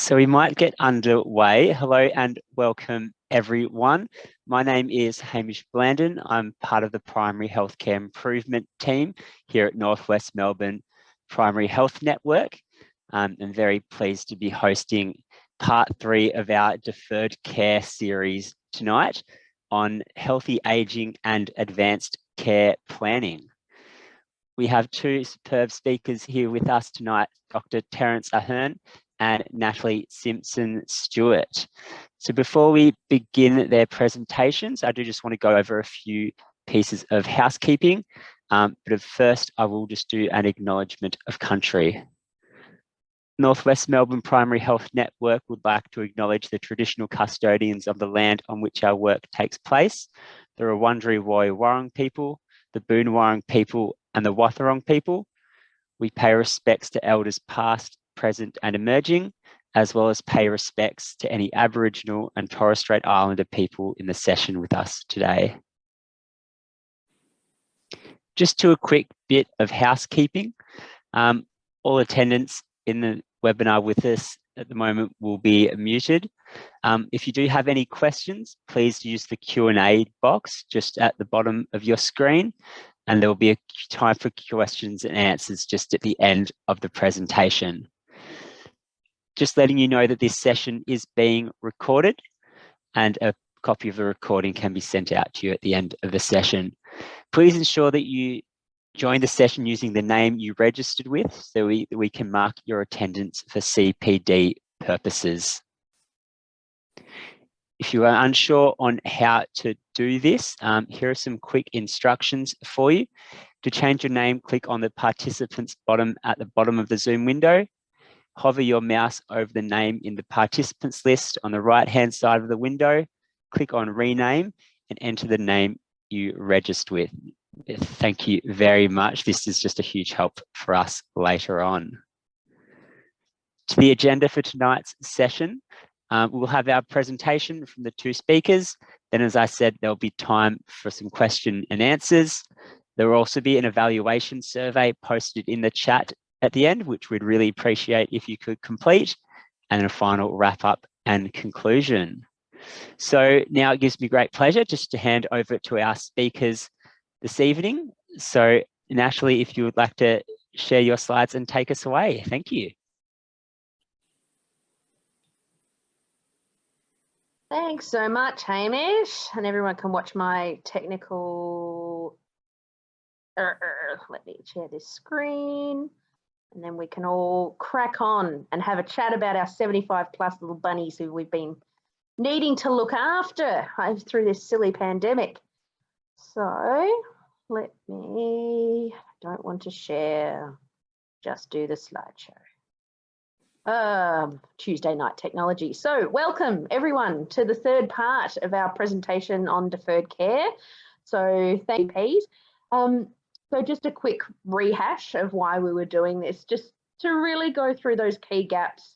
So we might get underway. Hello and welcome everyone. My name is Hamish Blandon. I'm part of the Primary Healthcare Improvement team here at Northwest Melbourne Primary Health Network. I'm very pleased to be hosting part 3 of our Deferred Care series tonight on healthy ageing and advanced care planning. We have two superb speakers here with us tonight, Dr. Terence Ahern and Natalie Simpson-Stewart. So before we begin their presentations, I do just want to go over a few pieces of housekeeping. But first, I will just do an acknowledgement of country. Northwest Melbourne Primary Health Network would like to acknowledge the traditional custodians of the land on which our work takes place, the Wurundjeri Woi-wurrung people, the Boonwurrung people, and the Wathaurong people. We pay respects to elders past, present, and emerging, as well as pay respects to any Aboriginal and Torres Strait Islander people in the session with us today. Just to a quick bit of housekeeping, all attendants in the webinar with us at the moment will be muted. If you do have any questions, please use the Q&A box just at the bottom of your screen, and there will be a time for questions and answers just at the end of the presentation. Just letting you know that this session is being recorded and a copy of the recording can be sent out to you at the end of the session. Please ensure that you join the session using the name you registered with so we can mark your attendance for CPD purposes. If you are unsure on how to do this, here are some quick instructions for you. To change your name, click on the participants bottom at the bottom of the Zoom window. Hover your mouse over the name in the participants list on the right-hand side of the window. Click on rename and enter the name you registered with. Thank you very much. This is just a huge help for us later on. To the agenda for tonight's session, we'll have our presentation from the two speakers. Then, as I said, there'll be time for some question and answers. There will also be an evaluation survey posted in the chat at the end, which we'd really appreciate if you could complete, and a final wrap up and conclusion. So now it gives me great pleasure just to hand over to our speakers this evening. So Natalie, if you would like to share your slides and take us away. Thank you. Thanks so much, Hamish, and everyone can watch my technical. Let me share this screen, and then we can all crack on and have a chat about our 75 plus little bunnies who we've been needing to look after through this silly pandemic. So don't want to share, just do the slideshow. Tuesday night technology. So welcome everyone to the third part of our presentation on deferred care. So thank you, so just a quick rehash of why we were doing this, just to really go through those key gaps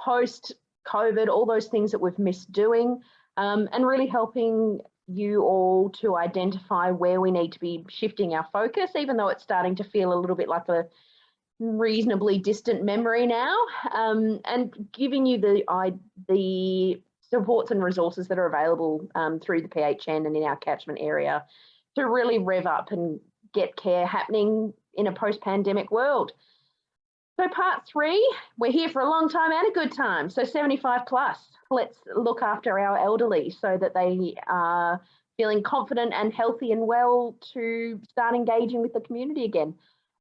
post-COVID, all those things that we've missed doing, and really helping you all to identify where we need to be shifting our focus, even though it's starting to feel a little bit like a reasonably distant memory now, and giving you the supports and resources that are available through the PHN and in our catchment area to really rev up and get care happening in a post-pandemic world. So part 3, we're here for a long time and a good time. So 75 plus, let's look after our elderly so that they are feeling confident and healthy and well to start engaging with the community again.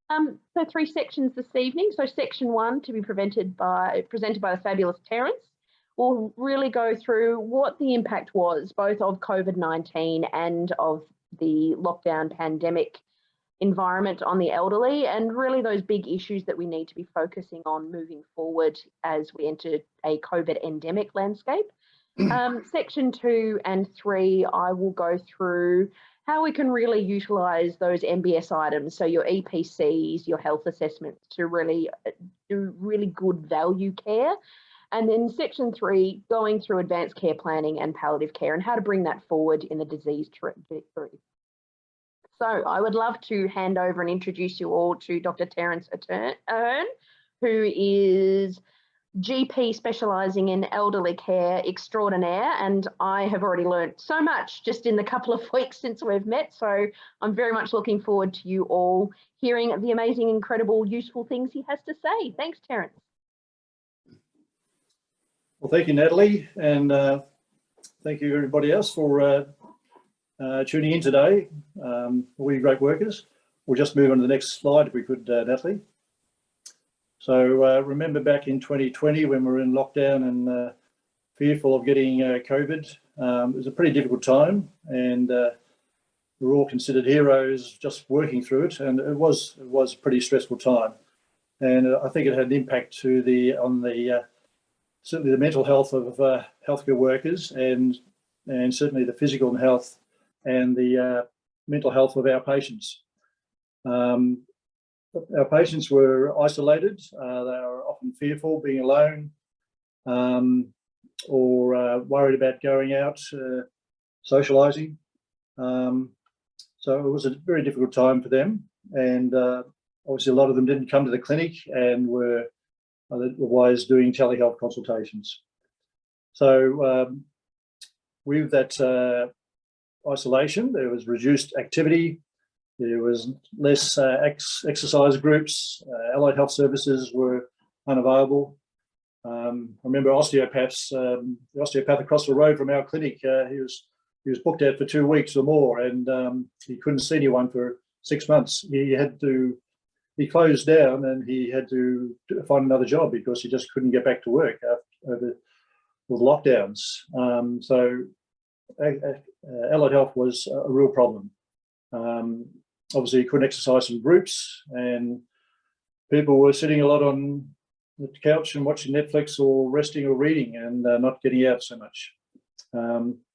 So 3 sections this evening. So section 1 to be presented by the fabulous Terence. We'll really go through what the impact was, both of COVID-19 and of the lockdown pandemic environment on the elderly, and really those big issues that we need to be focusing on moving forward as we enter a COVID endemic landscape. Section 2 and 3, I will go through how we can really utilise those MBS items, so your EPCs, your health assessments, to really do really good value care. And then section 3, going through advanced care planning and palliative care and how to bring that forward in the disease trajectory. So I would love to hand over and introduce you all to Dr. Terence Ahern, who is GP specialising in elderly care extraordinaire, and I have already learned so much just in the couple of weeks since we've met. So I'm very much looking forward to you all hearing the amazing, incredible, useful things he has to say. Thanks, Terence. Well, thank you, Natalie, and thank you everybody else for tuning in today. All you great workers. We'll just move on to the next slide if we could, Natalie. So remember back in 2020 when we were in lockdown and fearful of getting COVID. It was a pretty difficult time, and we were all considered heroes just working through it, and it was a pretty stressful time. And I think it had an impact on certainly the mental health of healthcare workers, and certainly the physical health and the mental health of our patients. Our patients were isolated. They were often fearful, being alone, or worried about going out, socialising. So it was a very difficult time for them, and obviously a lot of them didn't come to the clinic and were otherwise doing telehealth consultations. So with that isolation, there was reduced activity. There was less exercise groups. Allied health services were unavailable. I remember osteopaths. The osteopath across the road from our clinic, he was booked out for 2 weeks or more, and he couldn't see anyone for 6 months. He closed down, and he had to find another job because he just couldn't get back to work with lockdowns. So allied health was a real problem. Obviously, you couldn't exercise in groups, and people were sitting a lot on the couch and watching Netflix or resting or reading, and not getting out so much.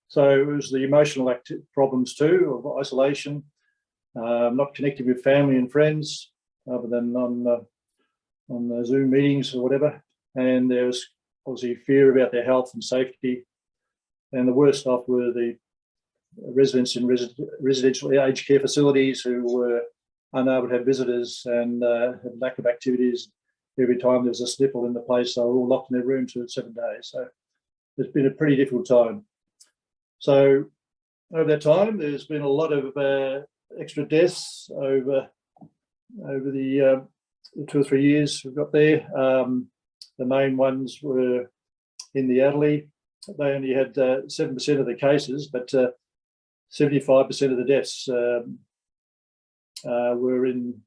So it was the emotional problems too, of isolation, not connecting with family and friends other than on the Zoom meetings or whatever. And there was obviously fear about their health and safety. And the worst off were the residents in residential aged care facilities who were unable to have visitors and had lack of activities. Every time there was a sniffle in the place, they were all locked in their rooms for 7 days. So it's been a pretty difficult time. So over that time, there's been a lot of extra deaths over the 2 or 3 years we've got there. The main ones were in the elderly. They only had 7% of the cases, but 75% of the deaths were in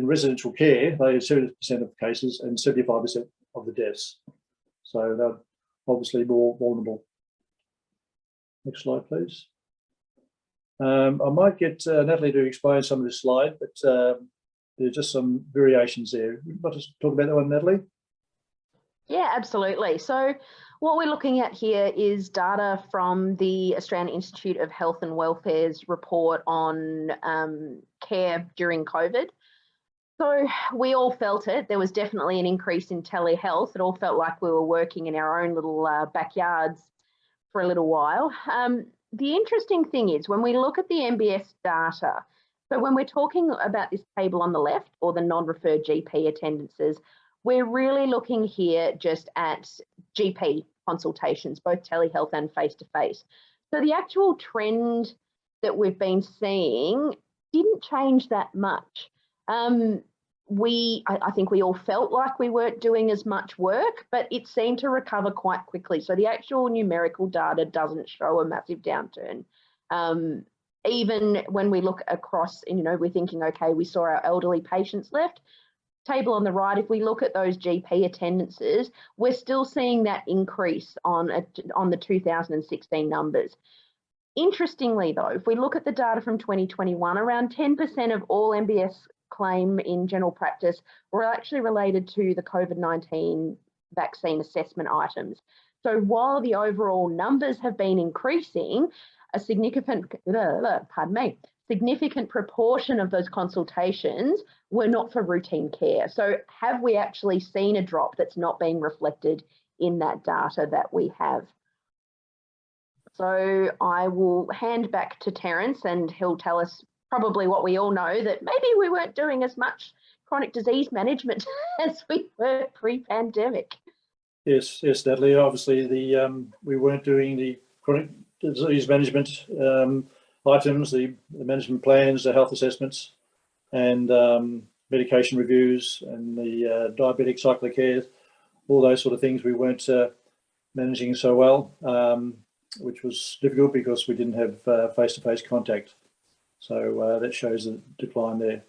residential care. They had 70% of cases and 75% of the deaths. So they're obviously more vulnerable. Next slide, please. I might get Natalie to explain some of this slide, but there are just some variations there. Would you like to talk about that one, Natalie? Yeah, absolutely. So what we're looking at here is data from the Australian Institute of Health and Welfare's report on care during COVID. So we all felt it. There was definitely an increase in telehealth. It all felt like we were working in our own little backyards for a little while. The interesting thing is when we look at the MBS data, so when we're talking about this table on the left, or the non-referred GP attendances, we're really looking here just at GP consultations, both telehealth and face-to-face. So the actual trend that we've been seeing didn't change that much. I think we all felt like we weren't doing as much work, but it seemed to recover quite quickly. So the actual numerical data doesn't show a massive downturn. Even when we look across, we're thinking, okay, we saw our elderly patients left. Table on the right, if we look at those GP attendances, we're still seeing that increase on the 2016 numbers. Interestingly, though, if we look at the data from 2021, around 10% of all MBS claim in general practice were actually related to the COVID-19 vaccine assessment items. So while the overall numbers have been increasing, a significant proportion of those consultations were not for routine care. So have we actually seen a drop that's not being reflected in that data that we have? So I will hand back to Terence, and he'll tell us probably what we all know, that maybe we weren't doing as much chronic disease management as we were pre-pandemic. Yes, Natalie. Obviously, we weren't doing the chronic disease management items, the management plans, the health assessments, and medication reviews, and the diabetic cycle of care, all those sort of things we weren't managing so well, which was difficult because we didn't have face-to-face contact. So that shows the decline there.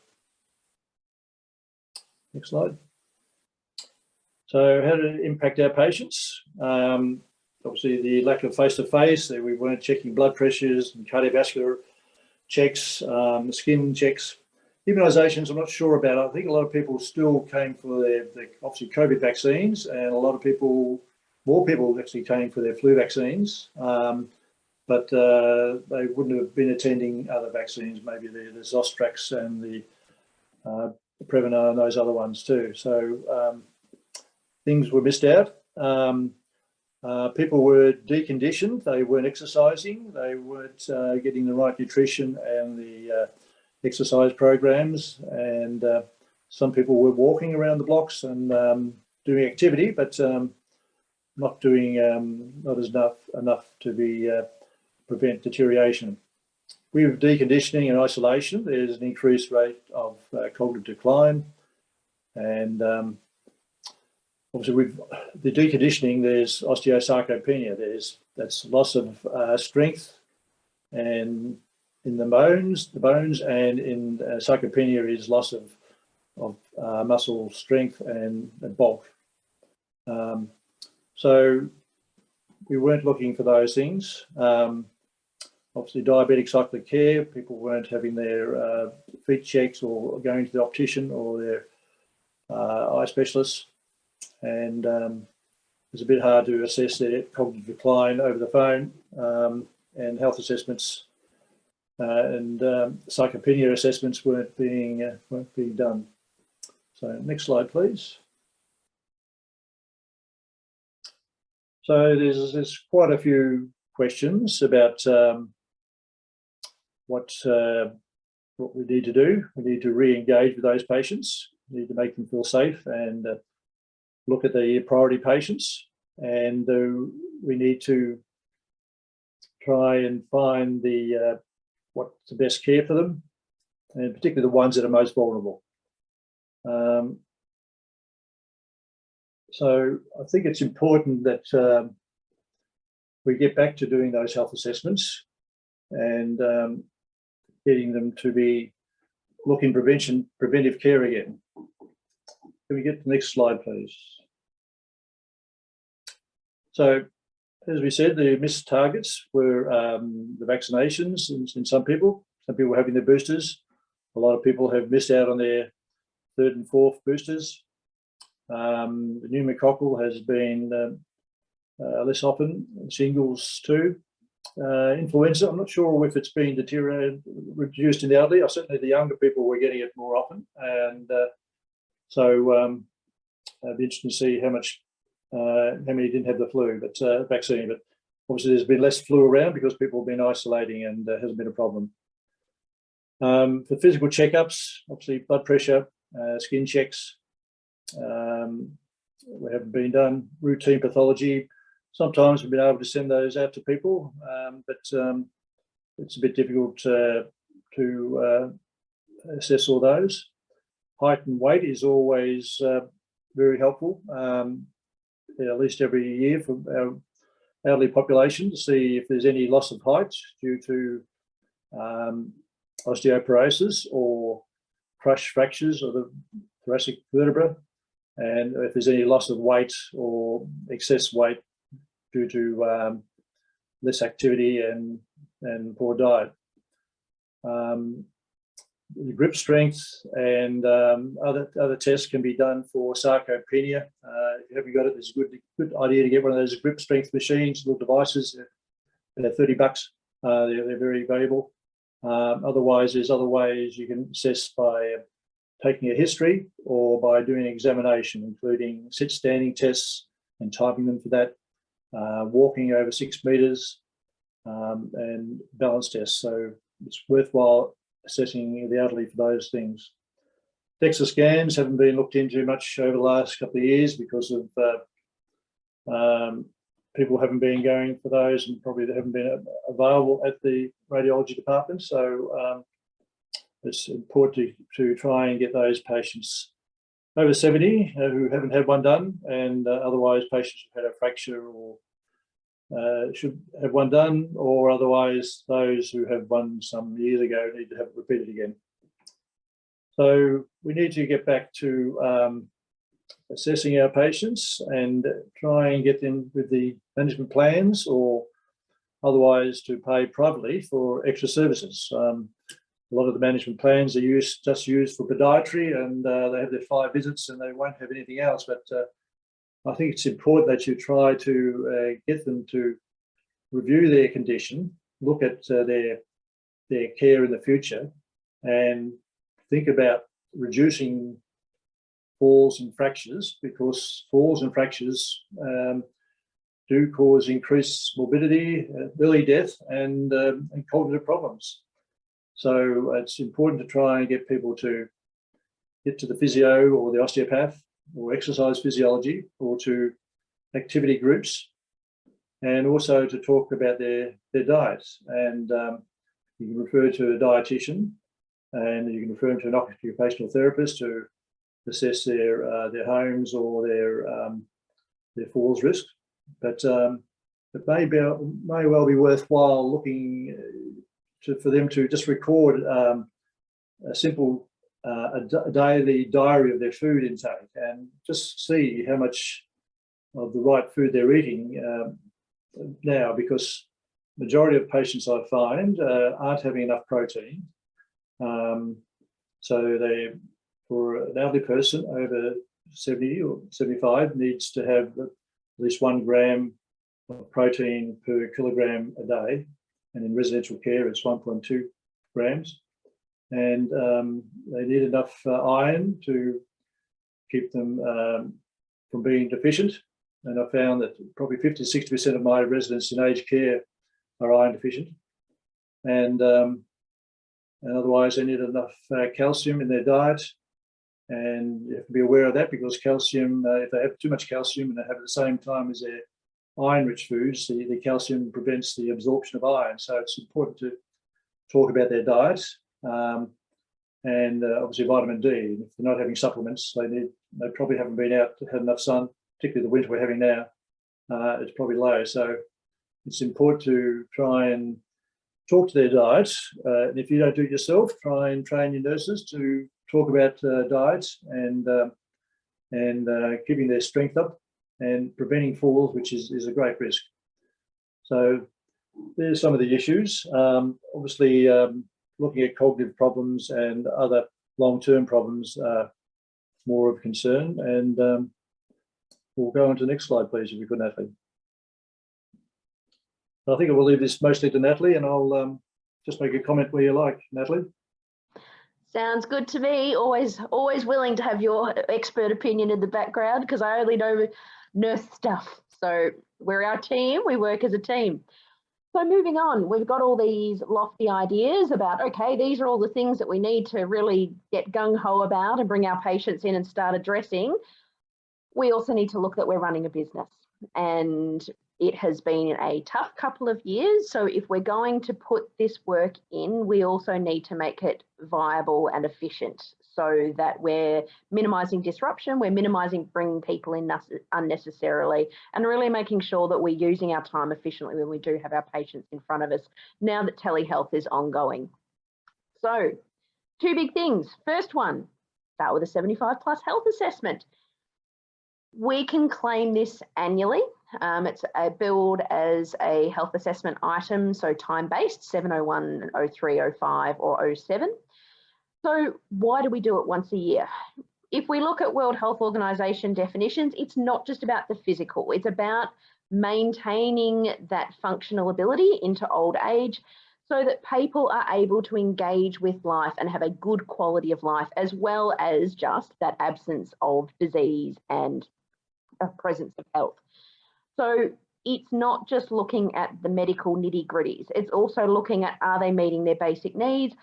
Next slide. So how did it impact our patients? Obviously, the lack of face-to-face, we weren't checking blood pressures and cardiovascular checks, skin checks. Immunisations, I'm not sure about. I think a lot of people still came for their obviously COVID vaccines, and a lot of people, more people actually came for their flu vaccines, but they wouldn't have been attending other vaccines, maybe the Zostrax and the Prevnar and those other ones too. So things were missed out. People were deconditioned. They weren't exercising. They weren't getting the right nutrition and the exercise programs. And some people were walking around the blocks and doing activity, but not doing not as enough to prevent deterioration. With deconditioning and isolation, there's an increased rate of cognitive decline, and obviously, with the deconditioning, there's osteosarcopenia. That's loss of strength, and in the bones, and in sarcopenia is loss of muscle strength and bulk. So we weren't looking for those things. Obviously, diabetic cycle of care, people weren't having their feet checks or going to the optician or their eye specialists. And it's a bit hard to assess their cognitive decline over the phone, and health assessments and sarcopenia assessments weren't being done. So next slide, please. So there's quite a few questions about what we need to do. We need to re-engage with those patients. We need to make them feel safe and look at the priority patients, and we need to try and find what's the best care for them, and particularly the ones that are most vulnerable. So I think it's important that we get back to doing those health assessments and getting them to be looking preventive care again. Can we get the next slide, please? So, as we said, the missed targets were the vaccinations in some people. Some people were having their boosters. A lot of people have missed out on their third and fourth boosters. The pneumococcal has been less often, shingles too. Influenza, I'm not sure if it's been reduced in the elderly. Certainly the younger people were getting it more often. And so I'd be interested to see how many didn't have the flu, vaccine. But obviously there's been less flu around because people have been isolating, and hasn't been a problem. For physical checkups, obviously blood pressure, skin checks, we haven't been done. Routine pathology, sometimes we've been able to send those out to people, but it's a bit difficult to assess all those. Height and weight is always very helpful, at least every year for our elderly population, to see if there's any loss of height due to osteoporosis or crush fractures of the thoracic vertebra, and if there's any loss of weight or excess weight due to less activity and poor diet. The grip strength and other tests can be done for sarcopenia. If you haven't got it, it's a good idea to get one of those grip strength machines, little devices. They're $30. They're very valuable. Otherwise, there's other ways you can assess by taking a history or by doing an examination, including sit-standing tests and typing them for that, walking over 6 meters, and balance tests. So it's worthwhile assessing the elderly for those things. DEXA scans haven't been looked into much over the last couple of years because of People haven't been going for those, and probably they haven't been available at the radiology department. So it's important to try and get those patients over 70 who haven't had one done, and otherwise patients who've had a fracture or should have one done, or otherwise those who have one some years ago need to have it repeated again. So we need to get back to assessing our patients and try and get them with the management plans, or otherwise to pay privately for extra services. A lot of the management plans are just used for podiatry, and they have their 5 visits and they won't have anything else. But I think it's important that you try to get them to review their condition, look at their care in the future, and think about reducing falls and fractures, because falls and fractures do cause increased morbidity, early death, and cognitive problems. So it's important to try and get people to get to the physio or the osteopath or exercise physiology, or to activity groups, and also to talk about their diets. And you can refer to a dietitian, and you can refer them to an occupational therapist to assess their homes or their falls risk. But it may well be worthwhile looking for them to just record a simple a daily diary of their food intake, and just see how much of the right food they're eating now, because majority of patients I find aren't having enough protein. So they, for an elderly person over 70 or 75, needs to have at least 1 gram of protein per kilogram a day, and in residential care it's 1.2 grams. And they need enough iron to keep them from being deficient. And I found that probably 50 to 60% of my residents in aged care are iron deficient. And otherwise they need enough calcium in their diet. And you have to be aware of that, because calcium, if they have too much calcium and they have it at the same time as their iron-rich foods, the calcium prevents the absorption of iron. So it's important to talk about their diet. And obviously vitamin D. If they're not having supplements, they probably haven't been out to have enough sun, particularly the winter we're having now. It's probably low. So it's important to try and talk to their diets. And if you don't do it yourself, try and train your nurses to talk about diets and keeping their strength up and preventing falls, which is a great risk. So there's some of the issues. Obviously, looking at cognitive problems and other long-term problems are more of concern. And we'll go on to the next slide, please, if you could, Natalie. I think I will leave this mostly to Natalie, and I'll just make a comment where you like, Natalie. Sounds good to me. Always willing to have your expert opinion in the background, because I only know nurse stuff. So we're our team, we work as a team. So moving on, we've got all these lofty ideas about, okay, these are all the things that we need to really get gung-ho about and bring our patients in and start addressing. We also need to look that we're running a business, and it has been a tough couple of years. So if we're going to put this work in, we also need to make it viable and efficient, so that we're minimising disruption, we're minimising bringing people in unnecessarily, and really making sure that we're using our time efficiently when we do have our patients in front of us, now that telehealth is ongoing. So 2 big things. First one, start with a 75+ health assessment. We can claim this annually. It's billed as a health assessment item, so time-based, 701, 03, 05 or 07. So why do we do it once a year? If we look at World Health Organization definitions, it's not just about the physical, it's about maintaining that functional ability into old age, so that people are able to engage with life and have a good quality of life, as well as just that absence of disease and a presence of health. So it's not just looking at the medical nitty-gritties, it's also looking at, are they meeting their basic needs?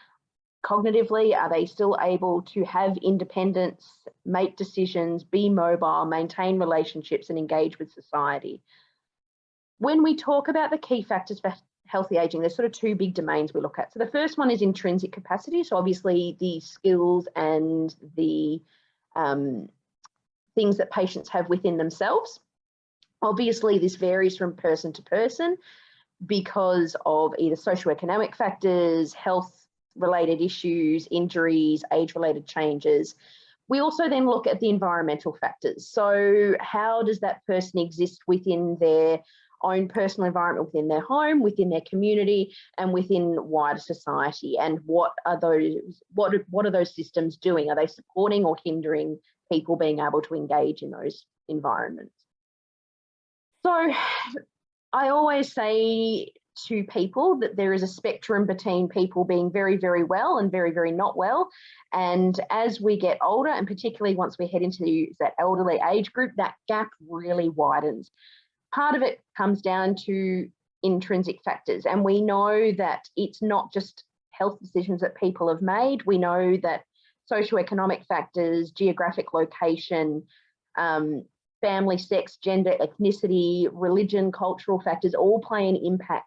Cognitively, are they still able to have independence, make decisions, be mobile, maintain relationships, and engage with society? When we talk about the key factors for healthy aging, there's sort of two big domains we look at. So the first one is intrinsic capacity. So obviously the skills and the things that patients have within themselves. Obviously, this varies from person to person because of either socioeconomic factors, health-related issues, injuries, age-related changes. We also then look at the environmental factors. So how does that person exist within their own personal environment, within their home, within their community, and within wider society? And what are those systems doing? Are they supporting or hindering people being able to engage in those environments? So I always say to people that there is a spectrum between people being very, very well and very, very not well. And as we get older, and particularly once we head into that elderly age group, that gap really widens. Part of it comes down to intrinsic factors. And we know that it's not just health decisions that people have made. We know that socioeconomic factors, geographic location, family, sex, gender, ethnicity, religion, cultural factors all play an impact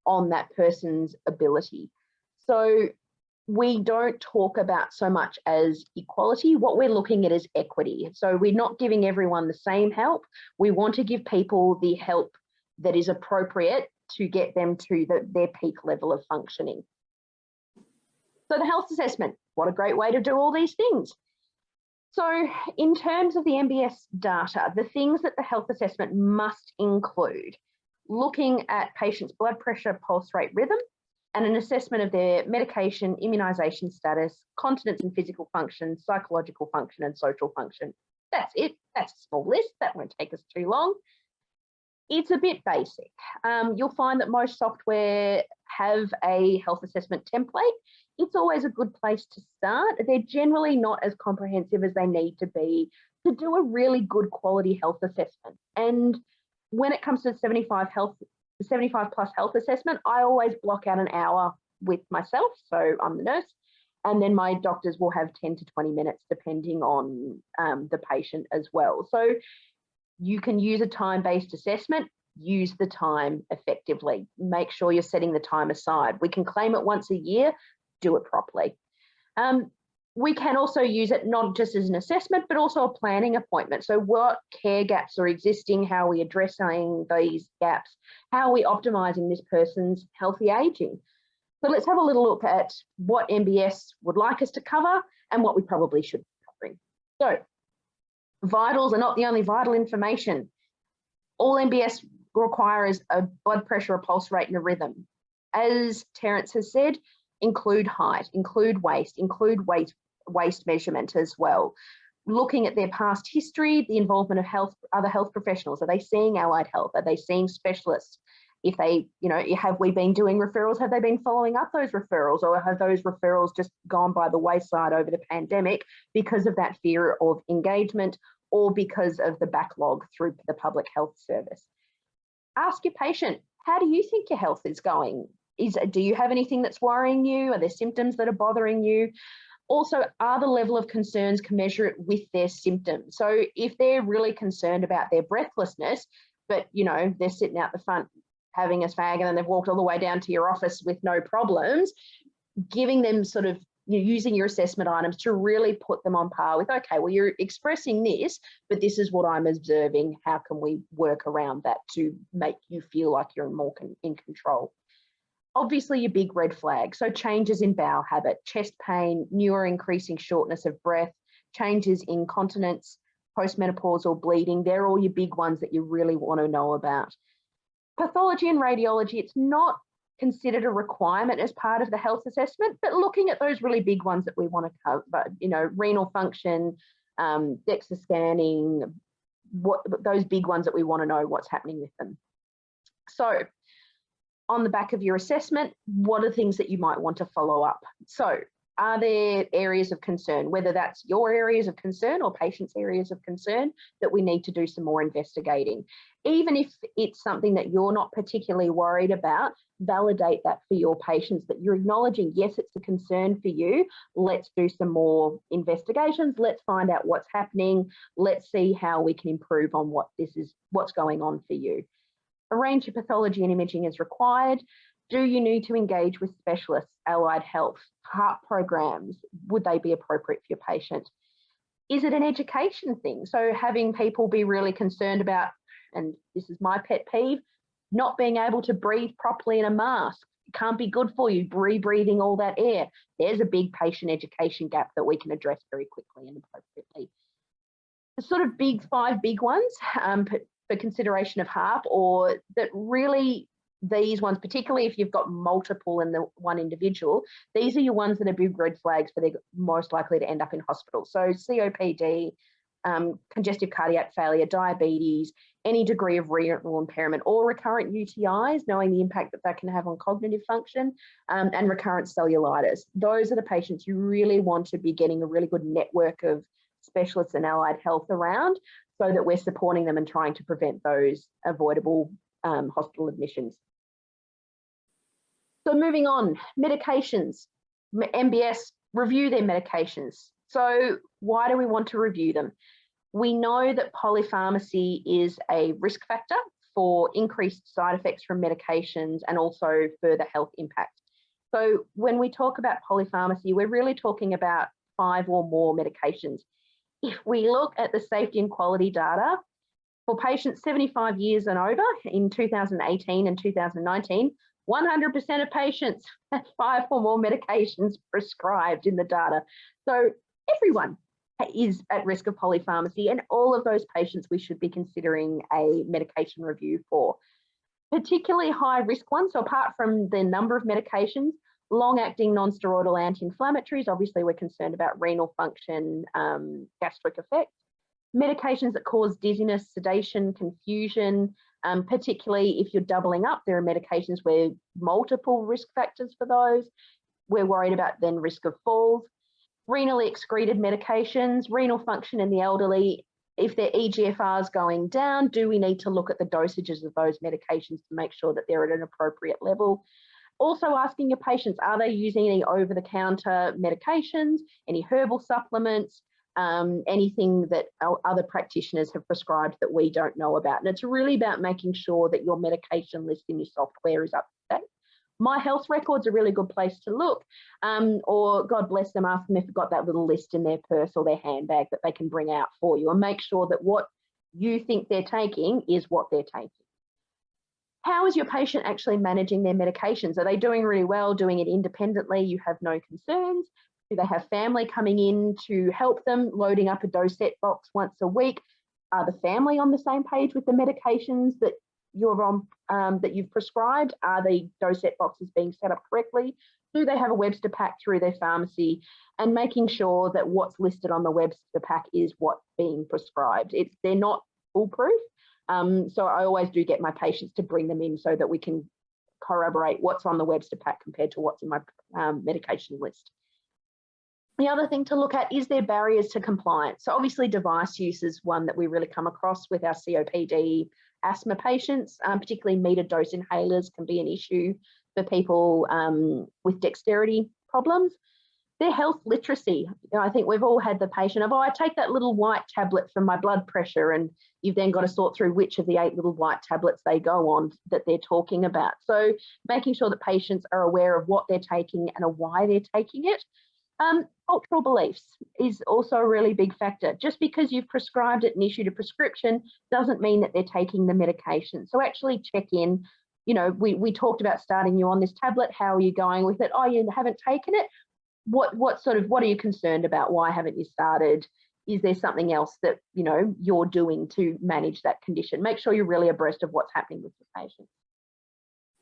on that person's ability. So we don't talk about so much as equality. What we're looking at is equity. So we're not giving everyone the same help. We want to give people the help that is appropriate to get them to their peak level of functioning. So the health assessment, what a great way to do all these things. So in terms of the MBS data, the things that the health assessment must include: looking at patients' blood pressure, pulse rate, rhythm, and an assessment of their medication, immunisation status, continence and physical function, psychological function, and social function. That's it. That's a small list. That won't take us too long. It's a bit basic. You'll find that most software have a health assessment template. It's always a good place to start. They're generally not as comprehensive as they need to be to do a really good quality health assessment. And when it comes to 75 plus health assessment, I always block out an hour with myself. So I'm the nurse, and then my doctors will have 10 to 20 minutes depending on the patient as well. So you can use a time-based assessment, use the time effectively. Make sure you're setting the time aside. We can claim it once a year, do it properly. We can also use it not just as an assessment, but also a planning appointment. So what care gaps are existing? How are we addressing these gaps? How are we optimizing this person's healthy aging? So let's have a little look at what MBS would like us to cover and what we probably should be covering. So vitals are not the only vital information. All MBS requires a blood pressure, a pulse rate, and a rhythm. As Terence has said, include height, include waist measurement as well. Looking at their past history, the involvement of other health professionals. Are they seeing allied health? Are they seeing specialists? If they, have we been doing referrals? Have they been following up those referrals, or have those referrals just gone by the wayside over the pandemic because of that fear of engagement or because of the backlog through the public health service? Ask your patient, how do you think your health is going? Do you have anything that's worrying you? Are there symptoms that are bothering you? Also, are the level of concerns commensurate with their symptoms? So if they're really concerned about their breathlessness, but they're sitting out the front having a fag and then they've walked all the way down to your office with no problems, giving them sort of using your assessment items to really put them on par with, okay, well, you're expressing this, but this is what I'm observing. How can we work around that to make you feel like you're more in control? Obviously, your big red flag. So changes in bowel habit, chest pain, new or increasing shortness of breath, changes in continence, postmenopausal bleeding. They're all your big ones that you really want to know about. Pathology and radiology, it's not considered a requirement as part of the health assessment, but looking at those really big ones that we want to cover, renal function, DEXA scanning, those big ones that we want to know what's happening with them. So on the back of your assessment, what are things that you might want to follow up? So Are there areas of concern, whether that's your areas of concern or patients' areas of concern, that we need to do some more investigating? Even if it's something that you're not particularly worried about, validate that for your patients, that you're acknowledging, yes, it's a concern for you. Let's do some more investigations. Let's find out what's happening. Let's see how we can improve on what's going on for you. Arrange your pathology and imaging as required. Do you need to engage with specialists, allied health, heart programs? Would they be appropriate for your patient? Is it an education thing? So having people be really concerned about, and this is my pet peeve, not being able to breathe properly in a mask. It can't be good for you, rebreathing all that air. There's a big patient education gap that we can address very quickly and appropriately. The sort of five big ones for consideration of HARP, or that really, these ones, particularly if you've got multiple in the one individual, these are your ones that are big red flags for they're most likely to end up in hospital. So COPD, congestive cardiac failure, diabetes, any degree of renal impairment, or recurrent UTIs, knowing the impact that that can have on cognitive function, and recurrent cellulitis. Those are the patients you really want to be getting a really good network of specialists and allied health around, so that we're supporting them and trying to prevent those avoidable hospital admissions. So moving on, medications, MBS, review their medications. So why do we want to review them? We know that polypharmacy is a risk factor for increased side effects from medications and also further health impact. So when we talk about polypharmacy, we're really talking about 5 or more medications. If we look at the safety and quality data, for patients 75 years and over in 2018 and 2019, 100% of patients had 5 or more medications prescribed in the data. So everyone is at risk of polypharmacy, and all of those patients we should be considering a medication review for. Particularly high risk ones, so apart from the number of medications, long-acting non-steroidal anti-inflammatories, obviously we're concerned about renal function, gastric effects. Medications that cause dizziness, sedation, confusion, particularly if you're doubling up, there are medications where multiple risk factors for those. We're worried about then risk of falls. Renally excreted medications, renal function in the elderly. If their EGFR is going down, do we need to look at the dosages of those medications to make sure that they're at an appropriate level? Also asking your patients, are they using any over-the-counter medications, any herbal supplements, anything that other practitioners have prescribed that we don't know about? And it's really about making sure that your medication list in your software is up to date. My Health Record's a really good place to look, or God bless them, ask them if they've got that little list in their purse or their handbag that they can bring out for you, and make sure that what you think they're taking is what they're taking. How is your patient actually managing their medications? Are they doing really well, doing it independently? You have no concerns? Do they have family coming in to help them, loading up a dosette box once a week? Are the family on the same page with the medications that you're on, that you've prescribed? Are the dosette boxes being set up correctly? Do they have a Webster pack through their pharmacy? And making sure that what's listed on the Webster pack is what's being prescribed. They're not foolproof. So I always do get my patients to bring them in so that we can corroborate what's on the Webster pack compared to what's in my medication list. The other thing to look at is there barriers to compliance. So obviously device use is one that we really come across with our COPD asthma patients, particularly metered dose inhalers can be an issue for people with dexterity problems. Their health literacy. I think we've all had the patient of, oh, I take that little white tablet for my blood pressure, and you've then got to sort through which of the 8 little white tablets they go on that they're talking about. So making sure that patients are aware of what they're taking and why they're taking it. Cultural beliefs is also a really big factor. Just because you've prescribed it and issued a prescription doesn't mean that they're taking the medication. So actually check in. You know, we talked about starting you on this tablet. How are you going with it? Oh, you haven't taken it? What are you concerned about? Why haven't you started? Is there something else that, you know, you're doing to manage that condition? Make sure you're really abreast of what's happening with the patient.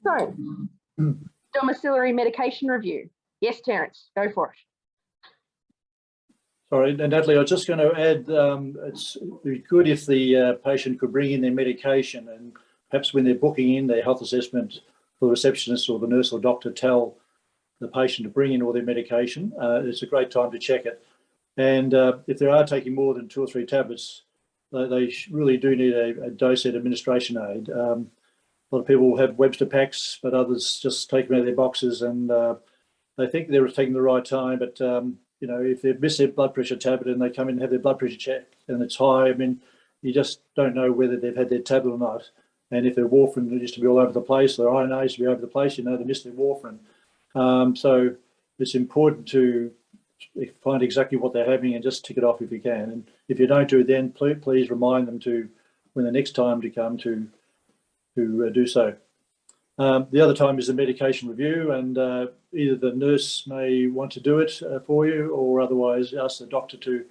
So, domiciliary medication review. Yes, Terence, go for it. Sorry, Natalie, I was just going to add, it's good if the patient could bring in their medication, and perhaps when they're booking in their health assessment, the receptionist or the nurse or doctor tell the patient to bring in all their medication, it's a great time to check it. And if they are taking more than 2 or 3 tablets, they really do need a dose and administration aid. A lot of people have Webster packs, but others just take them out of their boxes, and they think they're taking the right time. But you know, if they've missed their blood pressure tablet and they come in and have their blood pressure checked and it's high, I mean, you just don't know whether they've had their tablet or not. And if their warfarin used to be all over the place, their iron used to be over the place, you know, they missed their warfarin. So it's important to find exactly what they're having and just tick it off if you can. And if you don't do it, then please remind them to, when the next time to come, to do so. The other time is the medication review, and either the nurse may want to do it for you, or otherwise ask the doctor to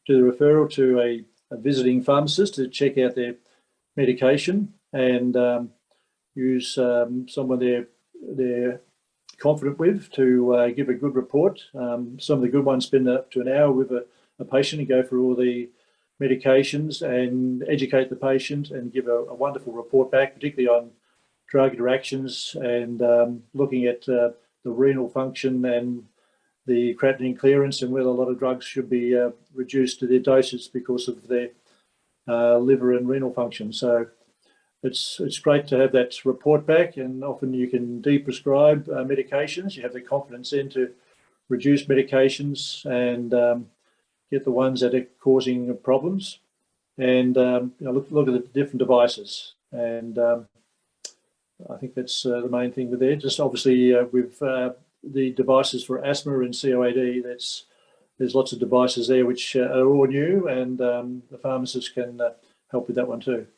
do the referral to a visiting pharmacist to check out their medication, and use someone they're confident with to give a good report. Some of the good ones spend up to an hour with a patient and go through all the medications and educate the patient and give a wonderful report back, particularly on drug interactions and looking at the renal function and the creatinine clearance, and whether a lot of drugs should be reduced to their doses because of their liver and renal function. So it's great to have that report back, and often you can deprescribe medications. You have the confidence then to reduce medications and get the ones that are causing problems, and you know, look at the different devices. And I think that's the main thing with there. Just obviously with the devices for asthma and COAD, there's lots of devices there which are all new, and the pharmacist can help with that one too.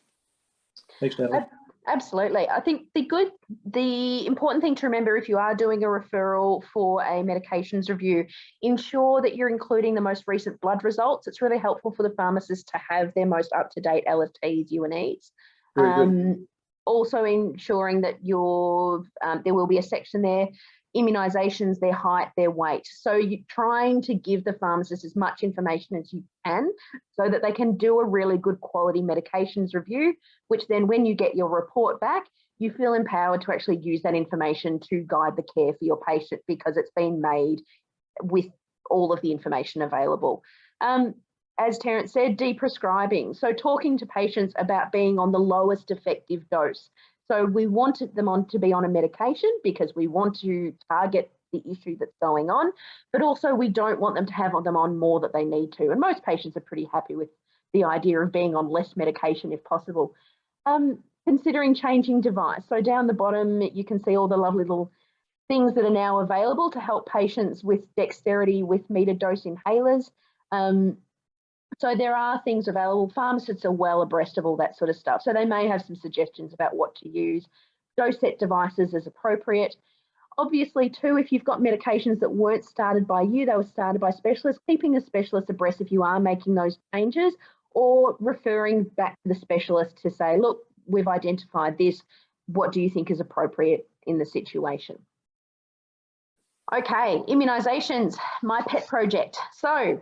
Thanks, Natalie. Absolutely. I think the important thing to remember if you are doing a referral for a medications review, ensure that you're including the most recent blood results. It's really helpful for the pharmacist to have their most up-to-date LFTs, UNEs. Also ensuring that there will be a section there, immunisations, their height, their weight. So you're trying to give the pharmacist as much information as you can so that they can do a really good quality medications review, which then when you get your report back, you feel empowered to actually use that information to guide the care for your patient because it's been made with all of the information available. As Terence said, deprescribing. So talking to patients about being on the lowest effective dose. So we wanted them to be on a medication because we want to target the issue that's going on, but also we don't want them to have them on more that they need to. And most patients are pretty happy with the idea of being on less medication if possible. Considering changing device. So down the bottom, you can see all the lovely little things that are now available to help patients with dexterity with metered dose inhalers. So there are things available. Pharmacists are well abreast of all that sort of stuff. So they may have some suggestions about what to use. Dose set devices as appropriate. Obviously too, if you've got medications that weren't started by you, they were started by specialists, keeping a specialist abreast if you are making those changes, or referring back to the specialist to say, look, we've identified this. What do you think is appropriate in the situation? Okay, immunisations, my pet project. So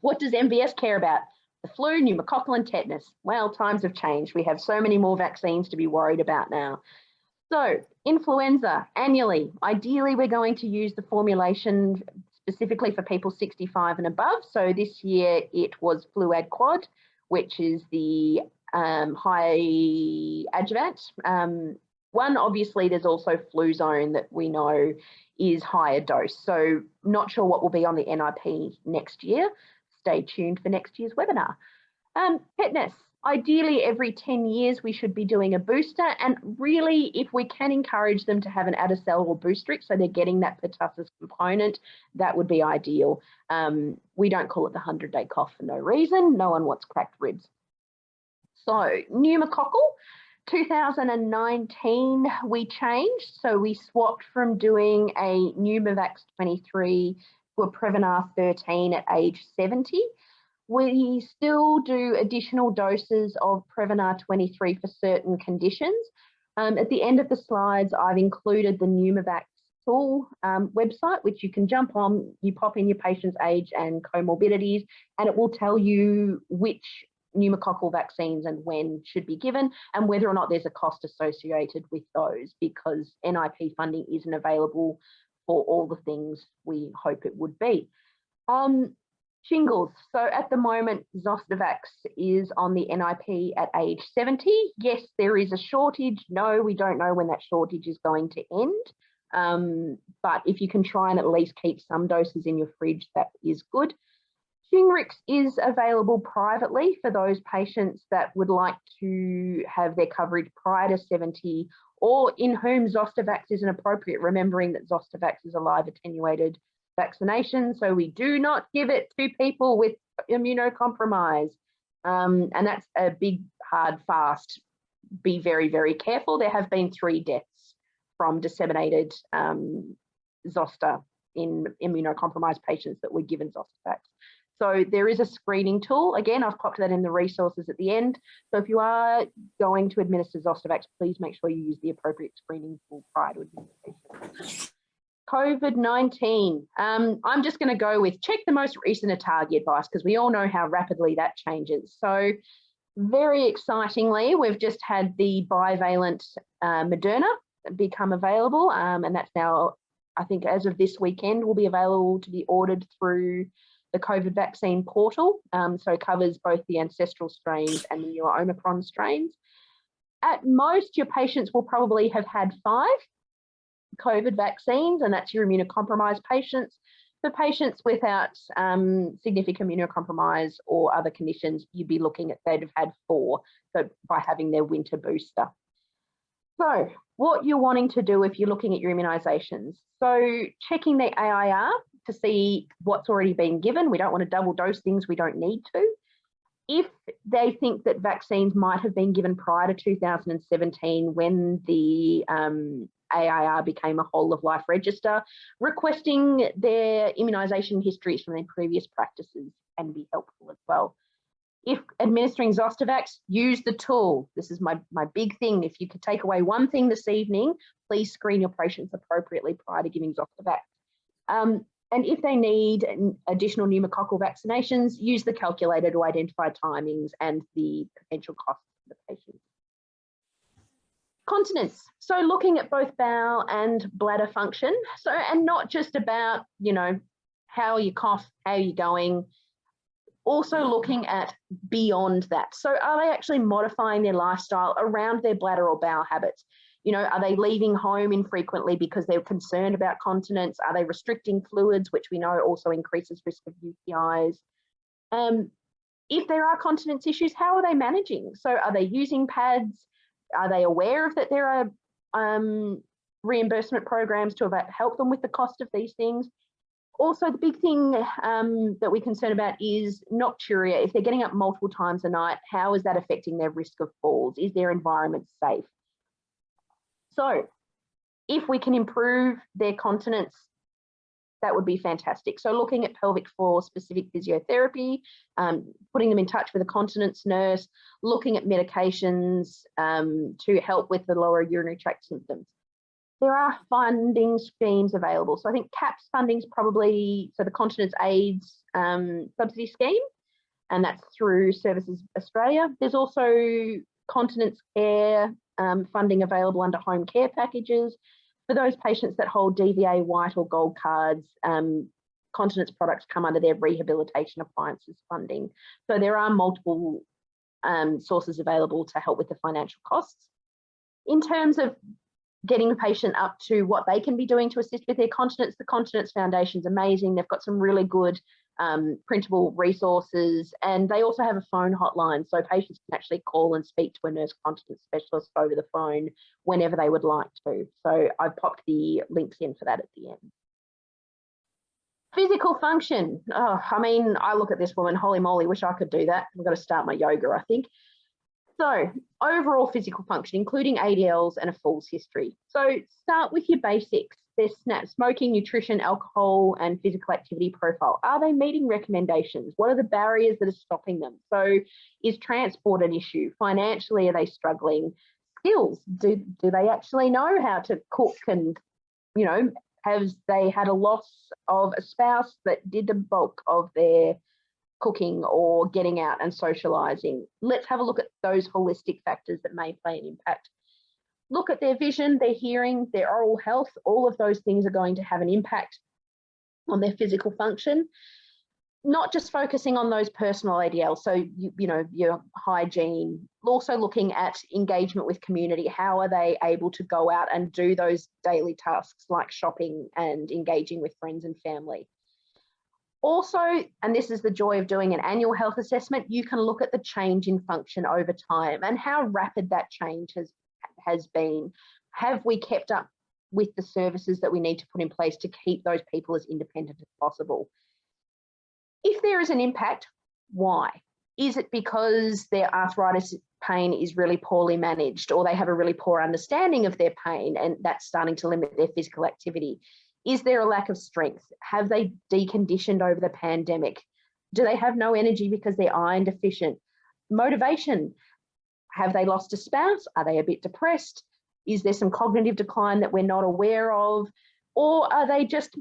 what does MVS care about? The flu, pneumococcal and tetanus. Well, times have changed. We have so many more vaccines to be worried about now. So influenza annually. Ideally, we're going to use the formulation specifically for people 65 and above. So this year it was Fluad Quad, which is the high adjuvant one. Obviously, there's also Fluzone that we know is higher dose. So not sure what will be on the NIP next year. Stay tuned for next year's webinar. Tetanus. Ideally, every 10 years, we should be doing a booster. And really, if we can encourage them to have an added-cellular booster, so they're getting that pertussis component, that would be ideal. We don't call it the 100-day cough for no reason. No one wants cracked ribs. So pneumococcal. 2019, we changed. So we swapped from doing a Pneumovax 23 to a Prevnar 13 at age 70. We still do additional doses of Prevnar 23 for certain conditions. At the end of the slides, I've included the Pneumovax tool website, which you can jump on. You pop in your patient's age and comorbidities, and it will tell you which pneumococcal vaccines and when should be given, and whether or not there's a cost associated with those, because NIP funding isn't available for all the things we hope it would be. Shingles. So at the moment, Zostavax is on the NIP at age 70. Yes, there is a shortage. No, we don't know when that shortage is going to end. But if you can try and at least keep some doses in your fridge, that is good. Shingrix is available privately for those patients that would like to have their coverage prior to 70 or in whom Zostavax isn't appropriate, remembering that Zostavax is a live attenuated vaccination, so we do not give it to people with immunocompromise. And that's a big, hard, fast. Be very, very careful. There have been 3 deaths from disseminated Zoster in immunocompromised patients that were given Zostavax. So there is a screening tool. Again, I've popped that in the resources at the end. So if you are going to administer Zostavax, please make sure you use the appropriate screening tool prior to administration. COVID-19. I'm just going to go with check the most recent ATAGI advice because we all know how rapidly that changes. So very excitingly, we've just had the bivalent Moderna become available, and that's now, I think as of this weekend, will be available to be ordered through the COVID vaccine portal. So it covers both the ancestral strains and the newer Omicron strains. At most, your patients will probably have had 5 COVID vaccines, and that's your immunocompromised patients. For patients without significant immunocompromise or other conditions, you'd be looking at they'd have had 4, so by having their winter booster. So what you're wanting to do if you're looking at your immunisations, so checking the AIR to see what's already been given. We don't want to double dose things we don't need to. If they think that vaccines might have been given prior to 2017 when the AIR became a whole of life register, requesting their immunisation histories from their previous practices can be helpful as well. If administering Zostavax, use the tool. This is my big thing. If you could take away one thing this evening, please screen your patients appropriately prior to giving Zostavax. And if they need additional pneumococcal vaccinations, use the calculator to identify timings and the potential costs for the patient. Continence. So looking at both bowel and bladder function. So, and not just about, you know, how you cough, how you're going, also looking at beyond that. So are they actually modifying their lifestyle around their bladder or bowel habits? You know, are they leaving home infrequently because they're concerned about continence? Are they restricting fluids, which we know also increases risk of UTIs? If there are continence issues, how are they managing? So are they using pads? Are they aware that there are reimbursement programs to help them with the cost of these things? Also, the big thing that we're concerned about is nocturia. If they're getting up multiple times a night, how is that affecting their risk of falls? Is their environment safe? So if we can improve their continence, that would be fantastic. So looking at pelvic floor specific physiotherapy, putting them in touch with a continence nurse, looking at medications to help with the lower urinary tract symptoms. There are funding schemes available. So I think CAPS funding is probably, so the Continence AIDS subsidy scheme, and that's through Services Australia. There's also continence care funding available under home care packages. For those patients that hold DVA white or gold cards, continence products come under their rehabilitation appliances funding. So there are multiple sources available to help with the financial costs. In terms of getting the patient up to what they can be doing to assist with their continence, the Continence Foundation is amazing. They've got some really good printable resources, and they also have a phone hotline, so patients can actually call and speak to a nurse continence specialist over the phone whenever they would like to. So I've popped the links in for that at the end. Physical function. Oh, I mean, I look at this woman, holy moly, wish I could do that. I've got to start my yoga, I think. So overall physical function, including ADLs and a falls history. So start with your basics. Their SNAP, smoking, nutrition, alcohol, and physical activity profile. Are they meeting recommendations? What are the barriers that are stopping them? So is transport an issue? Financially, are they struggling? Skills, do they actually know how to cook? And, you know, have they had a loss of a spouse that did the bulk of their cooking or getting out and socializing? Let's have a look at those holistic factors that may play an impact. look at their vision, their hearing, their oral health. All of those things are going to have an impact on their physical function. Not just focusing on those personal ADLs, so you know, your hygiene, also looking at engagement with community. How are they able to go out and do those daily tasks like shopping and engaging with friends and family? Also, and this is the joy of doing an annual health assessment, you can look at the change in function over time and how rapid that change has been. Have we kept up with the services that we need to put in place to keep those people as independent as possible? If there is an impact, why? Is it because their arthritis pain is really poorly managed, or they have a really poor understanding of their pain and that's starting to limit their physical activity? Is there a lack of strength? Have they deconditioned over the pandemic? Do they have no energy because they're iron deficient? Motivation. Have they lost a spouse? Are they a bit depressed? Is there some cognitive decline that we're not aware of? Or are they just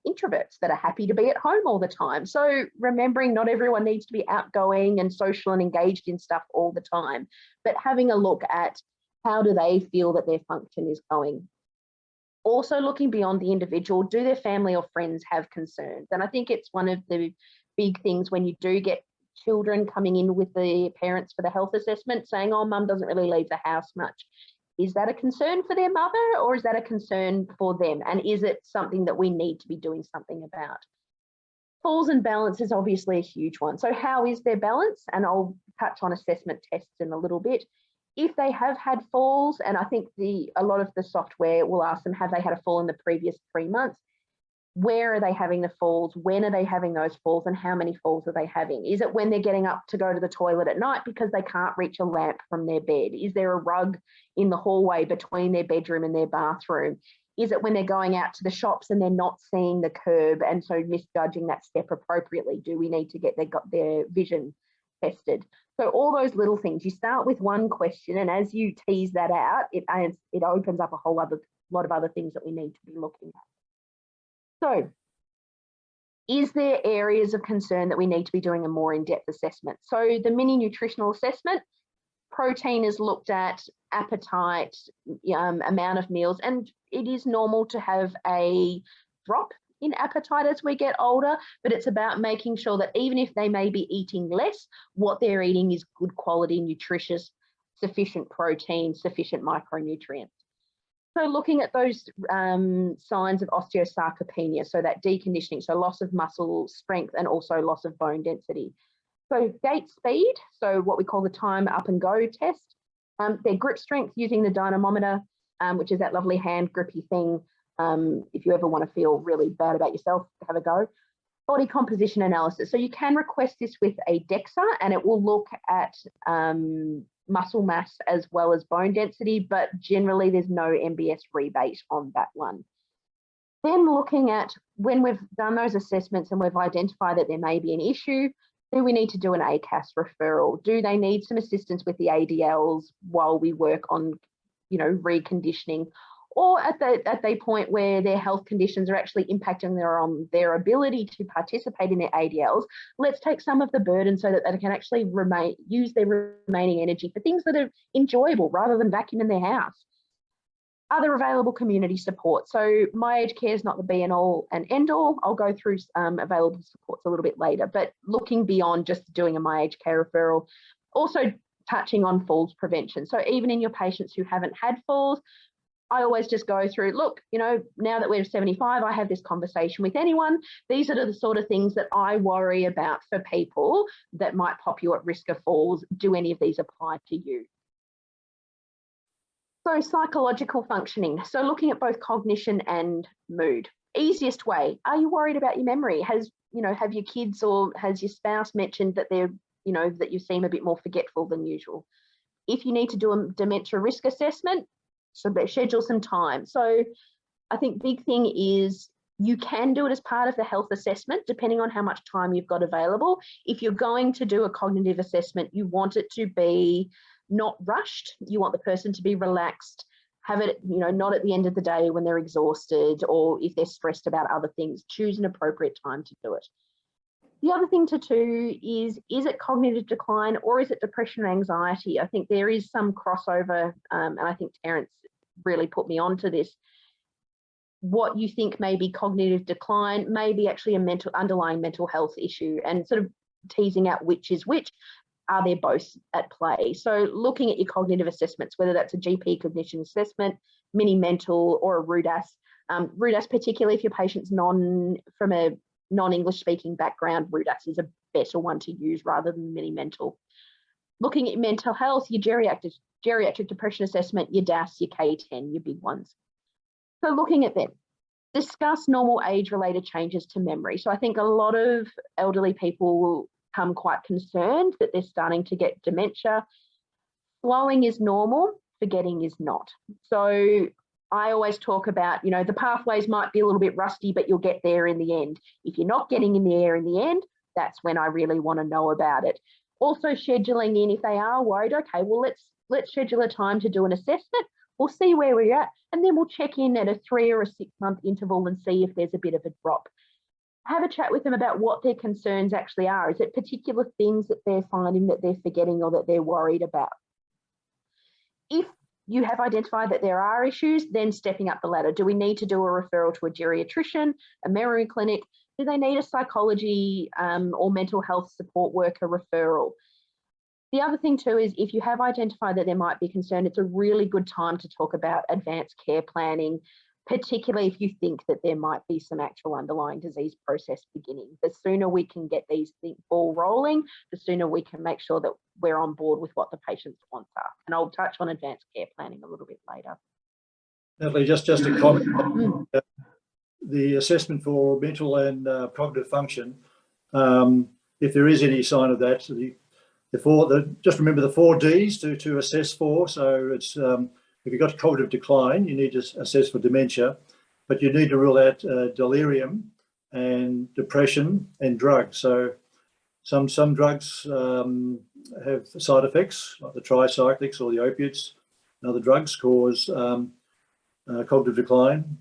introverts that are happy to be at home all the time? So remembering not everyone needs to be outgoing and social and engaged in stuff all the time, but having a look at how do they feel that their function is going. Also looking beyond the individual, do their family or friends have concerns? And I think it's one of the big things when you do get children coming in with the parents for the health assessment saying, oh, mum doesn't really leave the house much. Is that a concern for their mother, or is that a concern for them? And is it something that we need to be doing something about? Falls and balance is obviously a huge one. So how is their balance? And I'll touch on assessment tests in a little bit. If they have had falls, and I think a lot of the software will ask them, have they had a fall in the previous 3 months? Where are they having the falls? When are they having those falls, and how many falls are they having? Is it when they're getting up to go to the toilet at night because they can't reach a lamp from their bed? Is there a rug in the hallway between their bedroom and their bathroom? Is it when they're going out to the shops and they're not seeing the curb and so misjudging that step appropriately? Do we need to get their vision tested? So all those little things, you start with one question, and as you tease that out, it opens up a whole lot of other things that we need to be looking at. So, is there areas of concern that we need to be doing a more in-depth assessment? So the mini nutritional assessment, protein is looked at, appetite, amount of meals, and it is normal to have a drop in appetite as we get older, but it's about making sure that even if they may be eating less, what they're eating is good quality, nutritious, sufficient protein, sufficient micronutrients. So looking at those signs of osteosarcopenia, so that deconditioning, so loss of muscle strength and also loss of bone density. So gait speed, so what we call the time up and go test. Their grip strength using the dynamometer, which is that lovely hand grippy thing. If you ever want to feel really bad about yourself, have a go. Body composition analysis. So you can request this with a DEXA, and it will look at muscle mass as well as bone density, but generally there's no MBS rebate on that one. Then looking at when we've done those assessments and we've identified that there may be an issue, do we need to do an ACAS referral? Do they need some assistance with the ADLs while we work on, reconditioning? Or at the point where their health conditions are actually impacting on their ability to participate in their ADLs, let's take some of the burden so that they can actually use their remaining energy for things that are enjoyable rather than vacuuming their house. Other available community support. So My Aged Care is not the be and all and end all. I'll go through available supports a little bit later, but looking beyond just doing a My Aged Care referral, also touching on falls prevention. So even in your patients who haven't had falls, I always just go through, look, now that we're 75, I have this conversation with anyone. These are the sort of things that I worry about for people that might pop you at risk of falls. Do any of these apply to you? So psychological functioning. So looking at both cognition and mood. Easiest way, are you worried about your memory? Have your kids or has your spouse mentioned that they're, that you seem a bit more forgetful than usual? If you need to do a dementia risk assessment, so schedule some time. So I think big thing is you can do it as part of the health assessment, depending on how much time you've got available. If you're going to do a cognitive assessment, you want it to be not rushed. You want the person to be relaxed, have it, not at the end of the day when they're exhausted or if they're stressed about other things. Choose an appropriate time to do it. The other thing to do is it cognitive decline or is it depression and anxiety? I think there is some crossover, and I think Terence really put me onto this. What you think may be cognitive decline may be actually a underlying mental health issue, and sort of teasing out which is which. Are they both at play? So looking at your cognitive assessments, whether that's a GP cognition assessment, mini mental, or a RUDAS. RUDAS, particularly if your patient's from a non-English speaking background, RUDAS is a better one to use rather than mini mental. Looking at your mental health, your geriatric depression assessment, your DAS, your K10, your big ones. So looking at them, discuss normal age-related changes to memory. So I think a lot of elderly people will become quite concerned that they're starting to get dementia. Flowing is normal, forgetting is not. So I always talk about, the pathways might be a little bit rusty, but you'll get there in the end. If you're not getting in there in the end, that's when I really want to know about it. Also scheduling in, if they are worried, okay, well, let's schedule a time to do an assessment. We'll see where we're at, and then we'll check in at a 3 or a 6 month interval and see if there's a bit of a drop. Have a chat with them about what their concerns actually are. Is it particular things that they're finding that they're forgetting or that they're worried about? If you have identified that there are issues, then stepping up the ladder. Do we need to do a referral to a geriatrician, a memory clinic? Do they need a psychology or mental health support worker referral? The other thing too is if you have identified that there might be concern, it's a really good time to talk about advanced care planning, particularly if you think that there might be some actual underlying disease process beginning. The sooner we can get these things ball rolling, the sooner we can make sure that we're on board with what the patient's wants are. And I'll touch on advanced care planning a little bit later. Natalie, just a comment. The assessment for mental and cognitive function, if there is any sign of that, just remember the 4 Ds to assess for. So it's if you've got cognitive decline, you need to assess for dementia, but you need to rule out delirium and depression and drugs. So some drugs have side effects, like the tricyclics or the opiates, and other drugs cause cognitive decline.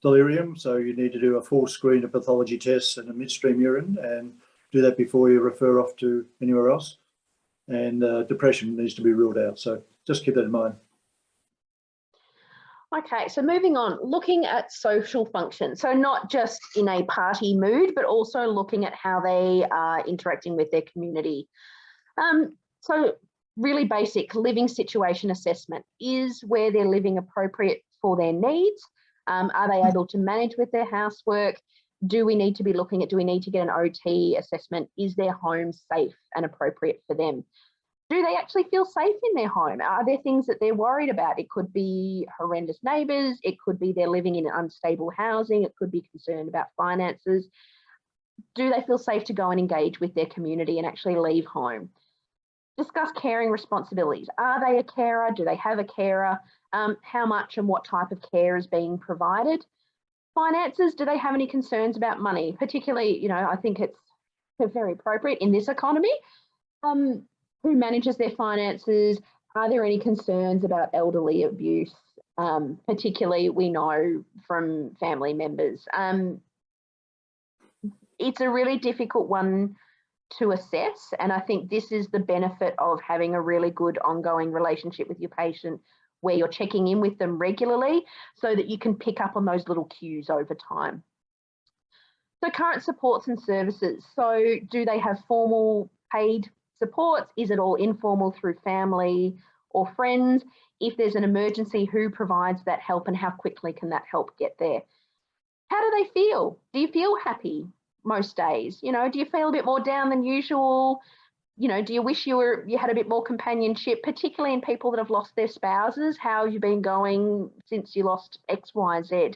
Delirium, so you need to do a full screen of pathology tests and a midstream urine, and do that before you refer off to anywhere else. And depression needs to be ruled out. So just keep that in mind. Okay, so moving on, looking at social function. So not just in a party mood, but also looking at how they are interacting with their community. So really basic living situation assessment. Is where they're living appropriate for their needs? Are they able to manage with their housework? Do we need to be looking at, do we need to get an OT assessment? Is their home safe and appropriate for them? Do they actually feel safe in their home? Are there things that they're worried about? It could be horrendous neighbours. It could be they're living in unstable housing. It could be concerned about finances. Do they feel safe to go and engage with their community and actually leave home? Discuss caring responsibilities. Are they a carer? Do they have a carer? How much and what type of care is being provided? Finances, do they have any concerns about money? Particularly, I think it's very appropriate in this economy. Who manages their finances? Are there any concerns about elderly abuse? Particularly, we know from family members. It's a really difficult one to assess, and I think this is the benefit of having a really good ongoing relationship with your patient, where you're checking in with them regularly so that you can pick up on those little cues over time. So current supports and services. So do they have formal paid supports? Is it all informal through family or friends? If there's an emergency, who provides that help and how quickly can that help get there? How do they feel? Do you feel happy most days? Do you feel a bit more down than usual? Do you wish you had a bit more companionship, particularly in people that have lost their spouses? How have you been going since you lost X, Y, Z?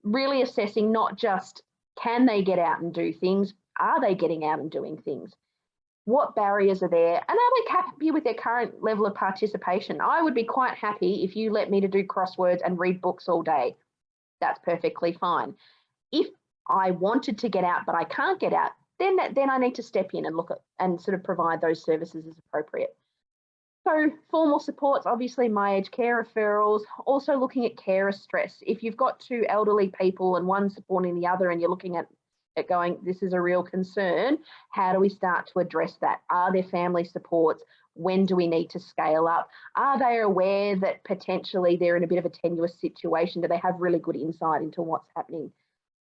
Really assessing not just can they get out and do things, are they getting out and doing things? What barriers are there? And are they happy with their current level of participation? I would be quite happy if you let me to do crosswords and read books all day. That's perfectly fine. If I wanted to get out but I can't get out, then I need to step in and look at and sort of provide those services as appropriate. So formal supports, obviously my aged care referrals, also looking at carer stress. If you've got 2 elderly people and one supporting the other and you're looking at it going, this is a real concern, how do we start to address that? Are there family supports? When do we need to scale up? Are they aware that potentially they're in a bit of a tenuous situation? Do they have really good insight into what's happening?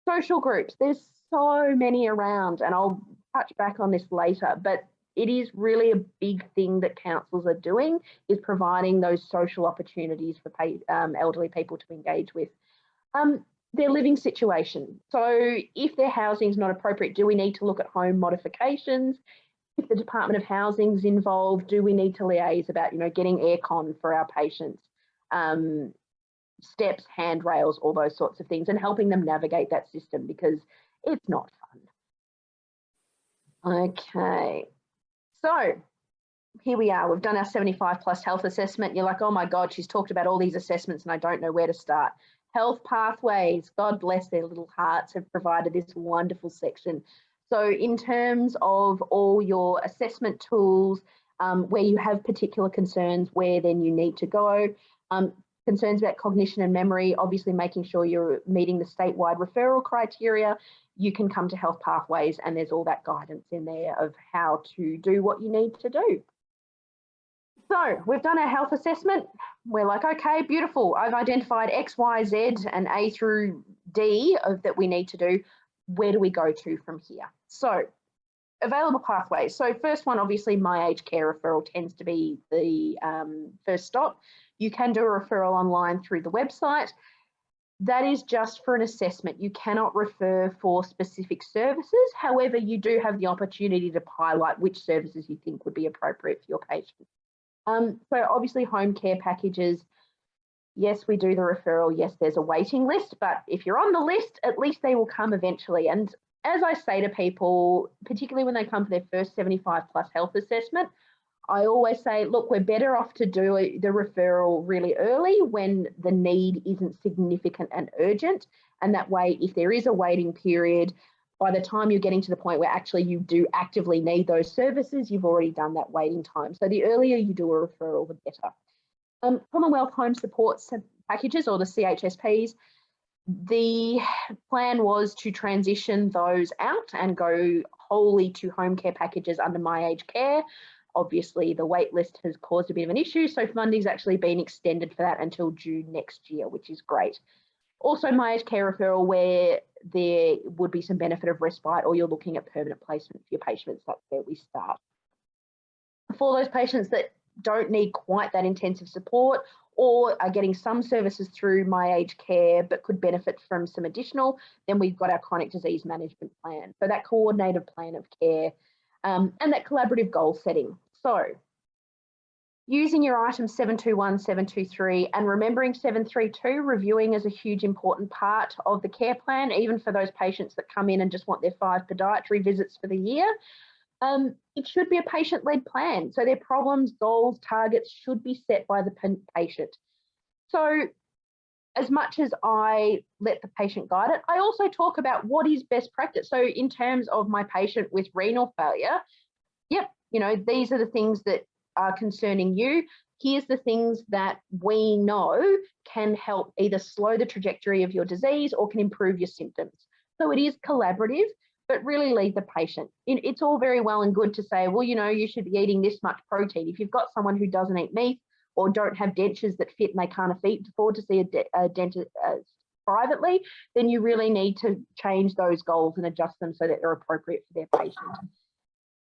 Social groups, there's so many around, and I'll touch back on this later, but it is really a big thing that councils are doing, is providing those social opportunities for elderly people to engage with. Their living situation. So if their housing is not appropriate, do we need to look at home modifications? If the Department of Housing's involved, do we need to liaise about, getting aircon for our patients, steps, handrails, all those sorts of things, and helping them navigate that system, because it's not fun. Okay, so here we are. We've done our 75+ health assessment. You're like, oh my God, she's talked about all these assessments and I don't know where to start. Health pathways, God bless their little hearts, have provided this wonderful section. So in terms of all your assessment tools, where you have particular concerns, where then you need to go, concerns about cognition and memory, obviously making sure you're meeting the statewide referral criteria, you can come to Health Pathways and there's all that guidance in there of how to do what you need to do. So we've done our health assessment. We're like, okay, beautiful. I've identified X, Y, Z and A through D that we need to do. Where do we go to from here? So available pathways. So first one, obviously my aged care referral tends to be the first stop. You can do a referral online through the website. That is just for an assessment. You cannot refer for specific services. However, you do have the opportunity to highlight which services you think would be appropriate for your patient. So obviously home care packages, yes, we do the referral. Yes, there's a waiting list, but if you're on the list, at least they will come eventually. And as I say to people, particularly when they come for their first 75+ health assessment, I always say, look, we're better off to do the referral really early when the need isn't significant and urgent. And that way, if there is a waiting period, by the time you're getting to the point where actually you do actively need those services, you've already done that waiting time. So the earlier you do a referral, the better. Commonwealth Home Support Packages, or the CHSPs, the plan was to transition those out and go wholly to home care packages under My Aged Care. Obviously, the wait list has caused a bit of an issue, so funding's actually been extended for that until June next year, which is great. Also, My Aged Care referral, where there would be some benefit of respite or you're looking at permanent placement for your patients, that's where we start. For those patients that don't need quite that intensive support or are getting some services through My Aged Care but could benefit from some additional, then we've got our chronic disease management plan. So that coordinated plan of care and that collaborative goal setting. So using your items 721, 723 and remembering 732, reviewing is a huge important part of the care plan, even for those patients that come in and just want their 5 podiatry visits for the year. It should be a patient-led plan. So their problems, goals, targets should be set by the patient. So as much as I let the patient guide it, I also talk about what is best practice. So in terms of my patient with renal failure, yep, these are the things that are concerning you. Here's the things that we know can help either slow the trajectory of your disease or can improve your symptoms. So it is collaborative, but really lead the patient. It's all very well and good to say, well, you should be eating this much protein. If you've got someone who doesn't eat meat or don't have dentures that fit and they can't afford to see a dentist privately, then you really need to change those goals and adjust them so that they're appropriate for their patient.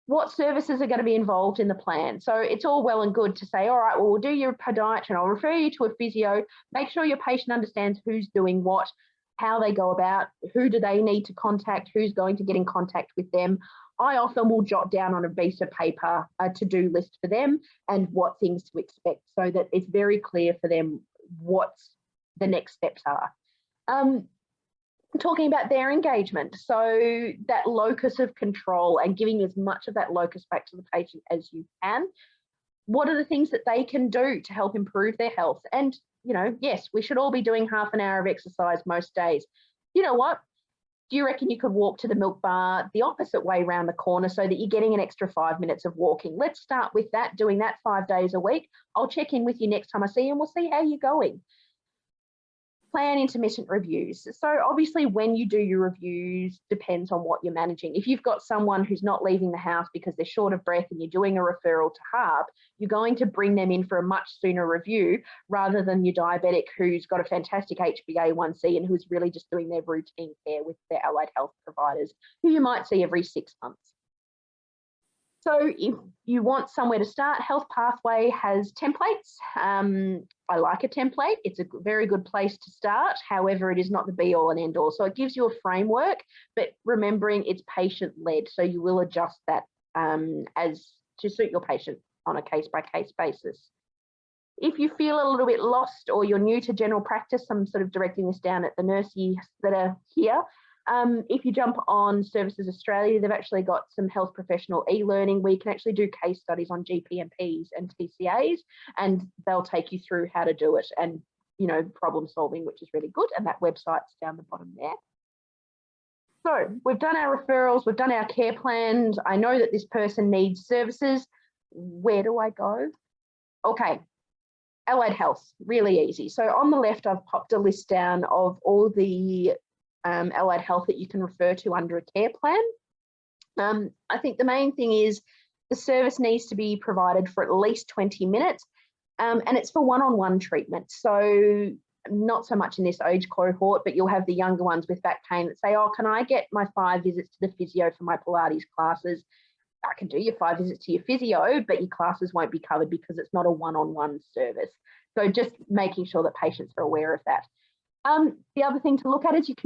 What services are going to be involved in the plan? So it's all well and good to say, all right, well, we'll do your podiatry, I'll refer you to a physio, make sure your patient understands who's doing what, how they go about, who do they need to contact, who's going to get in contact with them. I often will jot down on a piece of paper a to-do list for them and what things to expect so that it's very clear for them what the next steps are. Talking about their engagement, so that locus of control and giving as much of that locus back to the patient as you can. What are the things that they can do to help improve their health? And, yes, we should all be doing half an hour of exercise most days. You know what? Do you reckon you could walk to the milk bar the opposite way around the corner so that you're getting an extra 5 minutes of walking? Let's start with that, doing that 5 days a week. I'll check in with you next time I see you and we'll see how you're going. Plan intermittent reviews. So obviously when you do your reviews depends on what you're managing. If you've got someone who's not leaving the house because they're short of breath and you're doing a referral to HARP, you're going to bring them in for a much sooner review rather than your diabetic who's got a fantastic HbA1c and who's really just doing their routine care with their allied health providers, who you might see every 6 months. So if you want somewhere to start, Health Pathway has templates. I like a template. It's a very good place to start. However, it is not the be all and end all. So it gives you a framework, but remembering it's patient led. So you will adjust that as to suit your patient on a case by case basis. If you feel a little bit lost or you're new to general practice, I'm sort of directing this down at the nurses that are here. If you jump on Services Australia, they've actually got some health professional e-learning where you can actually do case studies on GPMPs and TCAs, and they'll take you through how to do it and, you know, problem solving, which is really good. And that website's down the bottom there. So we've done our referrals, we've done our care plans. I know that this person needs services. Where do I go? Okay. Allied health, really easy. So on the left, I've popped a list down of all the allied health that you can refer to under a care plan. I think the main thing is the service needs to be provided for at least 20 minutes and it's for one-on-one treatment. So not so much in this age cohort, but you'll have the younger ones with back pain that say, oh, can I get my 5 visits to the physio for my Pilates classes? I can do your 5 visits to your physio, but your classes won't be covered because it's not a one-on-one service. So just making sure that patients are aware of that. The other thing to look at is your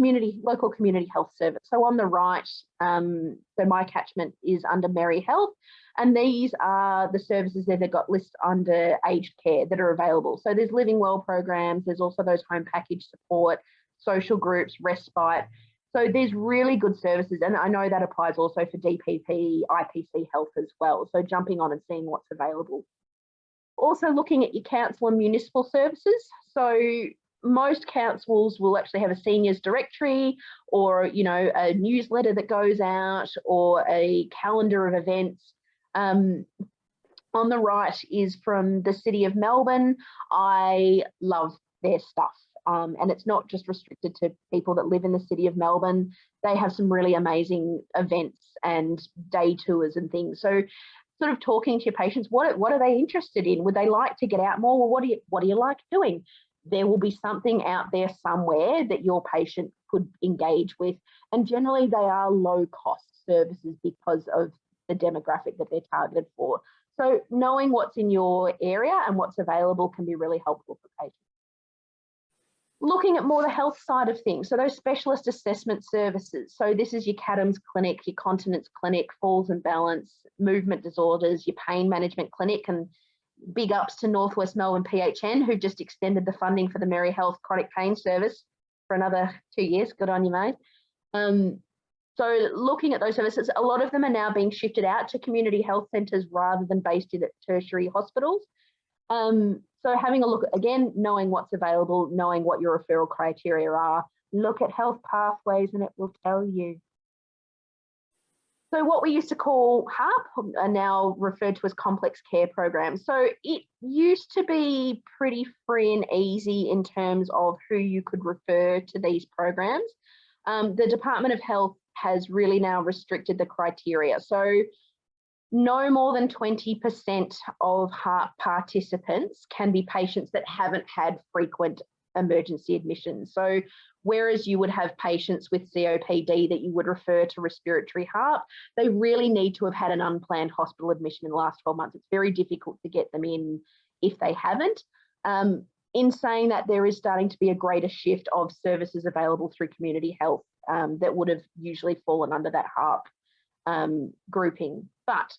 local community health service. So on the right, so my catchment is under Merry Health, and these are the services that they've got listed under aged care that are available. So there's living well programs, there's also those home package support, social groups, respite. So there's really good services, and I know that applies also for DPP, IPC health as well. So jumping on and seeing what's available. Also looking at your council and municipal services. So most councils will actually have a seniors directory or, you know, a newsletter that goes out or a calendar of events. On the right is from the City of Melbourne. I love their stuff. And it's not just restricted to people that live in the City of Melbourne. They have some really amazing events and day tours and things. So sort of talking to your patients, what are they interested in? Would they like to get out more? Well, what do you like doing? There will be something out there somewhere that your patient could engage with. And generally they are low cost services because of the demographic that they're targeted for. So knowing what's in your area and what's available can be really helpful for patients. Looking at more the health side of things, so those specialist assessment services. So this is your CADMS clinic, your continence clinic, falls and balance, movement disorders, your pain management clinic, and big ups to Northwest Melbourne PHN, who just extended the funding for the Merry Health chronic pain service for another 2 years. Good on you, mate. So looking at those services, a lot of them are now being shifted out to community health centres rather than based in tertiary hospitals. So having a look at, again, knowing what's available, knowing what your referral criteria are, look at Health Pathways and it will tell you. So what we used to call HARP are now referred to as complex care programs. So it used to be pretty free and easy in terms of who you could refer to these programs. The Department of Health has really now restricted the criteria. So no more than 20% of HARP participants can be patients that haven't had frequent emergency admissions. So whereas you would have patients with COPD that you would refer to respiratory HARP, they really need to have had an unplanned hospital admission in the last 12 months. It's very difficult to get them in if they haven't. In saying that, there is starting to be a greater shift of services available through community health that would have usually fallen under that HARP grouping. But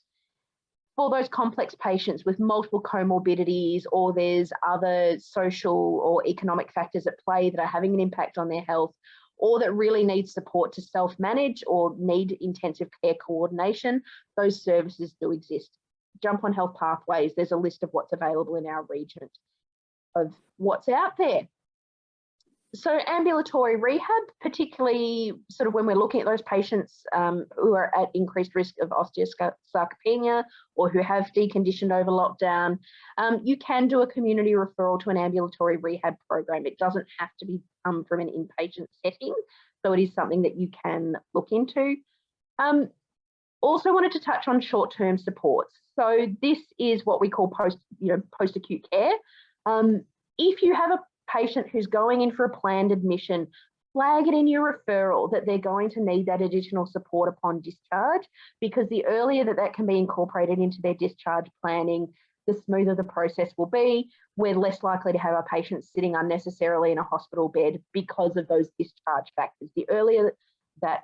for those complex patients with multiple comorbidities, or there's other social or economic factors at play that are having an impact on their health, or that really need support to self-manage or need intensive care coordination, those services do exist. Jump on Health Pathways. There's a list of what's available in our region of what's out there. So ambulatory rehab, particularly sort of when we're looking at those patients who are at increased risk of osteosarcopenia or who have deconditioned over lockdown, you can do a community referral to an ambulatory rehab program. It doesn't have to be from an inpatient setting, so it is something that you can look into. Also wanted to touch on short-term supports. So this is what we call post-acute care. If you have a patient who's going in for a planned admission, flag it in your referral that they're going to need that additional support upon discharge, because the earlier that can be incorporated into their discharge planning, the smoother the process will be. We're less likely to have our patients sitting unnecessarily in a hospital bed because of those discharge factors. The earlier that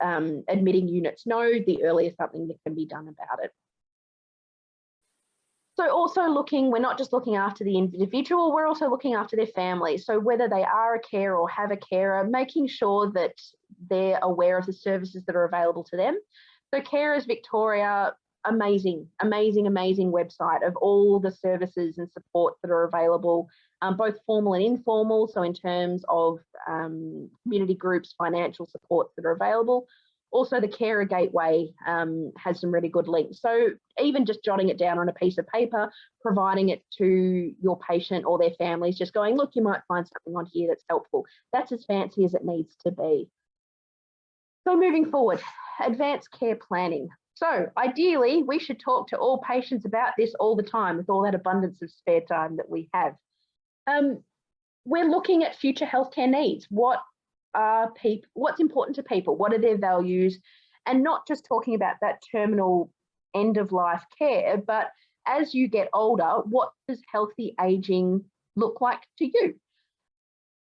admitting units know, the earlier something that can be done about it. So also we're not just looking after the individual, we're also looking after their family. So whether they are a carer or have a carer, making sure that they're aware of the services that are available to them. So Carers Victoria, amazing website of all the services and supports that are available, both formal and informal. So in terms of community groups, financial supports that are available. Also, the Carer Gateway has some really good links. So even just jotting it down on a piece of paper, providing it to your patient or their families, just going, look, you might find something on here that's helpful. That's as fancy as it needs to be. So moving forward, advanced care planning. So ideally, we should talk to all patients about this all the time with all that abundance of spare time that we have. We're looking at future healthcare needs. What's important to people? What are their values? And not just talking about that terminal end of life care, but as you get older, what does healthy aging look like to you?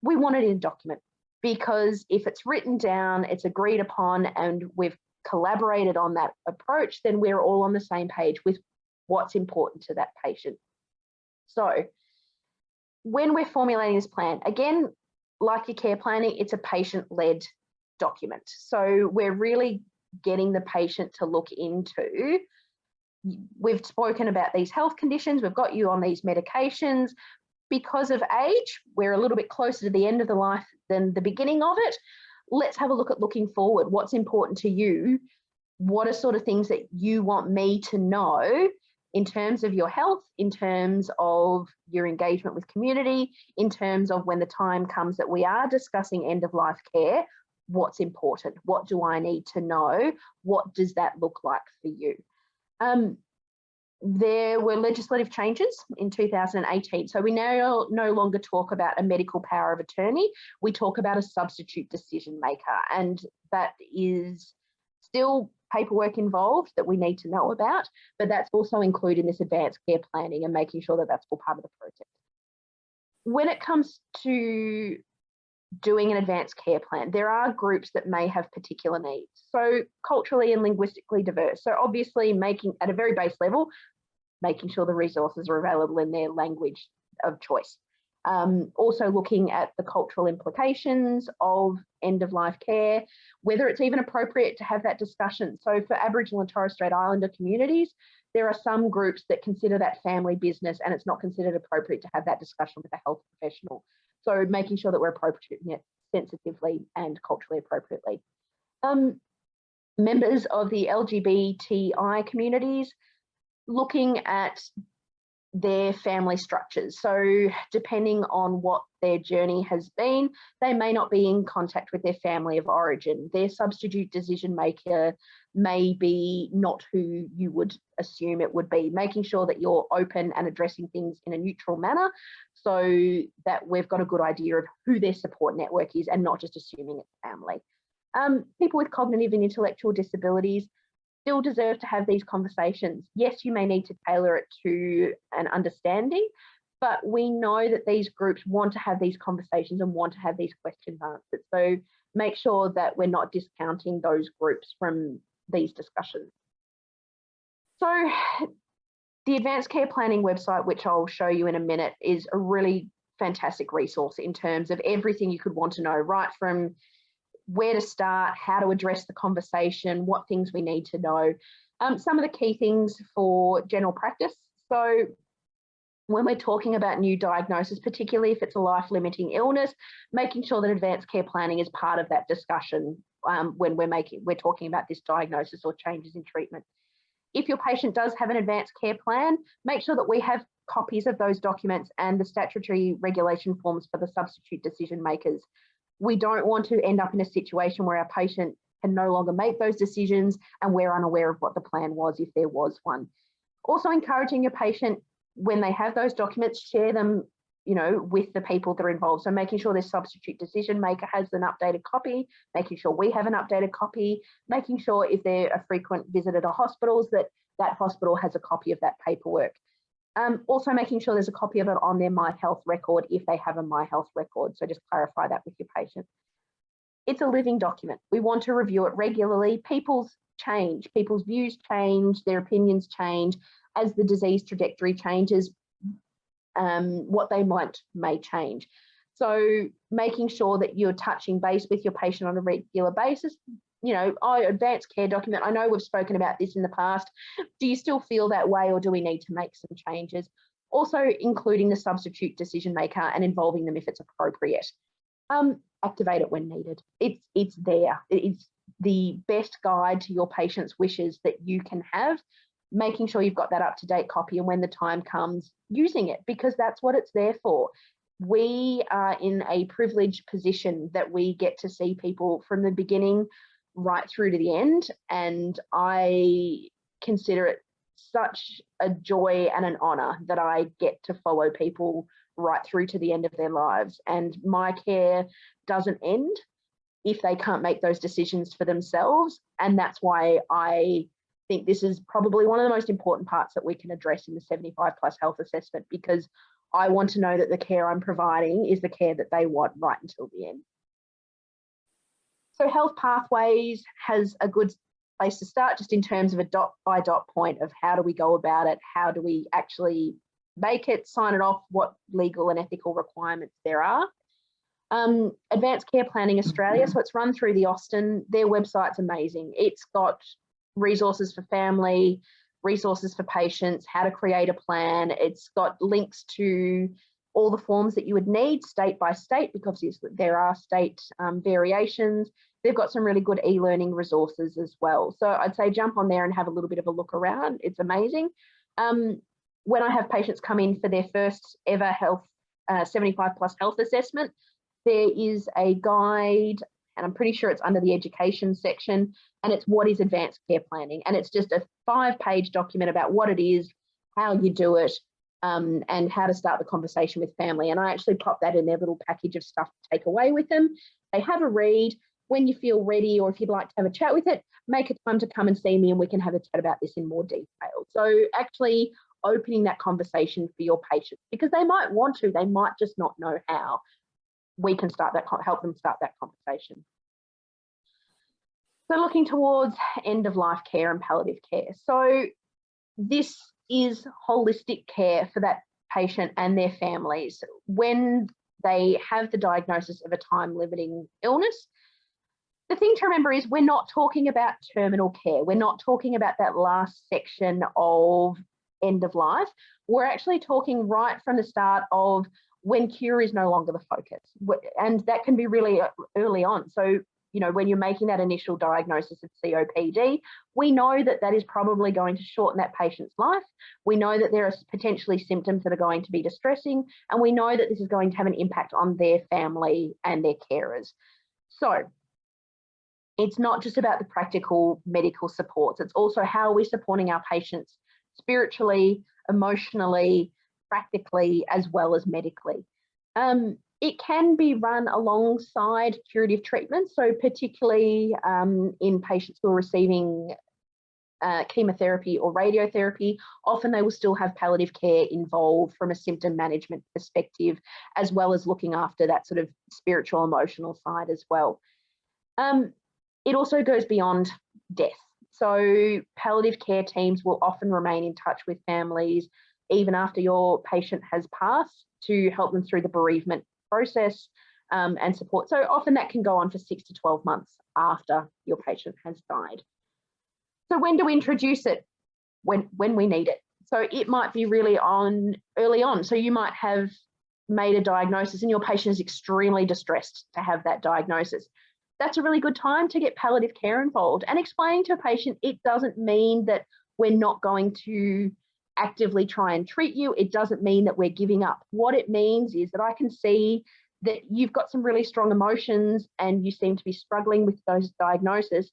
We want it in a document, because if it's written down, it's agreed upon, and we've collaborated on that approach, then we're all on the same page with what's important to that patient. So when we're formulating this plan, again, like your care planning, it's a patient-led document. So we're really getting the patient to look into, we've spoken about these health conditions, we've got you on these medications. Because of age, we're a little bit closer to the end of the life than the beginning of it. Let's have a look at looking forward. What's important to you? What are sort of things that you want me to know in terms of your health, in terms of your engagement with community, in terms of when the time comes that we are discussing end of life care, what's important? What do I need to know? What does that look like for you? There were legislative changes in 2018. So we now no longer talk about a medical power of attorney. We talk about a substitute decision maker, and that is still paperwork involved that we need to know about, but that's also included in this advanced care planning and making sure that that's all part of the process. When it comes to doing an advanced care plan, there are groups that may have particular needs. So culturally and linguistically diverse. So obviously making, at a very base level, making sure the resources are available in their language of choice. Also looking at the cultural implications of end-of-life care, whether it's even appropriate to have that discussion. So for Aboriginal and Torres Strait Islander communities, there are some groups that consider that family business, and it's not considered appropriate to have that discussion with a health professional. So making sure that we're approaching it sensitively and culturally appropriately. Members of the LGBTI communities, looking at their family structures. So depending on what their journey has been, they may not be in contact with their family of origin. Their substitute decision maker may be not who you would assume it would be. Making sure that you're open and addressing things in a neutral manner so that we've got a good idea of who their support network is and not just assuming it's family. People with cognitive and intellectual disabilities still deserve to have these conversations. Yes, you may need to tailor it to an understanding, but we know that these groups want to have these conversations and want to have these questions answered. So make sure that we're not discounting those groups from these discussions. So the Advanced Care Planning website, which I'll show you in a minute, is a really fantastic resource in terms of everything you could want to know, right from where to start, how to address the conversation, what things we need to know. Some of the key things for general practice. So when we're talking about new diagnosis, particularly if it's a life-limiting illness, making sure that advanced care planning is part of that discussion when we're talking about this diagnosis or changes in treatment. If your patient does have an advanced care plan, make sure that we have copies of those documents and the statutory regulation forms for the substitute decision makers. We don't want to end up in a situation where our patient can no longer make those decisions and we're unaware of what the plan was if there was one. Also encouraging your patient, when they have those documents, share them, with the people that are involved. So making sure their substitute decision maker has an updated copy, making sure we have an updated copy, making sure if they're a frequent visitor to hospitals that that hospital has a copy of that paperwork. Also making sure there's a copy of it on their My Health record if they have a My Health record. So just clarify that with your patient. It's a living document. We want to review it regularly. People's change, people's views change, their opinions change as the disease trajectory changes. What they may change. So making sure that you're touching base with your patient on a regular basis. Advanced care document, I know we've spoken about this in the past. Do you still feel that way, or do we need to make some changes? Also including the substitute decision maker and involving them if it's appropriate. Activate it when needed. It's there. It's the best guide to your patient's wishes that you can have. Making sure you've got that up-to-date copy, and when the time comes, using it, because that's what it's there for. We are in a privileged position that we get to see people from the beginning right through to the end, and I consider it such a joy and an honour that I get to follow people right through to the end of their lives, and my care doesn't end if they can't make those decisions for themselves. And that's why I think this is probably one of the most important parts that we can address in the 75+ health assessment, because I want to know that the care I'm providing is the care that they want right until the end. So Health Pathways has a good place to start, just in terms of a dot by dot point of how do we go about it, how do we actually make it, sign it off, what legal and ethical requirements there are. Advanced Care Planning Australia, so it's run through the Austin. Their website's amazing. It's got resources for family, resources for patients, how to create a plan. It's got links to all the forms that you would need state by state, because there are state variations. They've got some really good e-learning resources as well. So I'd say jump on there and have a little bit of a look around. It's amazing. When I have patients come in for their first ever 75+ health assessment, there is a guide, and I'm pretty sure it's under the education section, and it's what is advanced care planning. And it's just a 5-page document about what it is, how you do it, and how to start the conversation with family. And I actually pop that in their little package of stuff to take away with them. They have a read. When you feel ready, or if you'd like to have a chat with it, make a time to come and see me and we can have a chat about this in more detail. So actually opening that conversation for your patients, because they might want to, they might just not know how. We can help them start that conversation. So looking towards end of life care and palliative care. So this is holistic care for that patient and their families. When they have the diagnosis of a time-limiting illness, the thing to remember is we're not talking about terminal care. We're not talking about that last section of end of life. We're actually talking right from the start of when cure is no longer the focus. And that can be really early on. So, when you're making that initial diagnosis of COPD, we know that that is probably going to shorten that patient's life. We know that there are potentially symptoms that are going to be distressing, and we know that this is going to have an impact on their family and their carers. So it's not just about the practical medical supports. It's also how are we supporting our patients spiritually, emotionally, practically, as well as medically. It can be run alongside curative treatment. So particularly in patients who are receiving chemotherapy or radiotherapy, often they will still have palliative care involved from a symptom management perspective, as well as looking after that sort of spiritual, emotional side as well. It also goes beyond death. So palliative care teams will often remain in touch with families even after your patient has passed to help them through the bereavement process and support. So often that can go on for 6 to 12 months after your patient has died. So when do we introduce it? When we need it. So it might be really early on. So you might have made a diagnosis and your patient is extremely distressed to have that diagnosis. That's a really good time to get palliative care involved and explaining to a patient it doesn't mean that we're not going to actively try and treat you. It doesn't mean that we're giving up. What it means is that I can see that you've got some really strong emotions and you seem to be struggling with those diagnoses.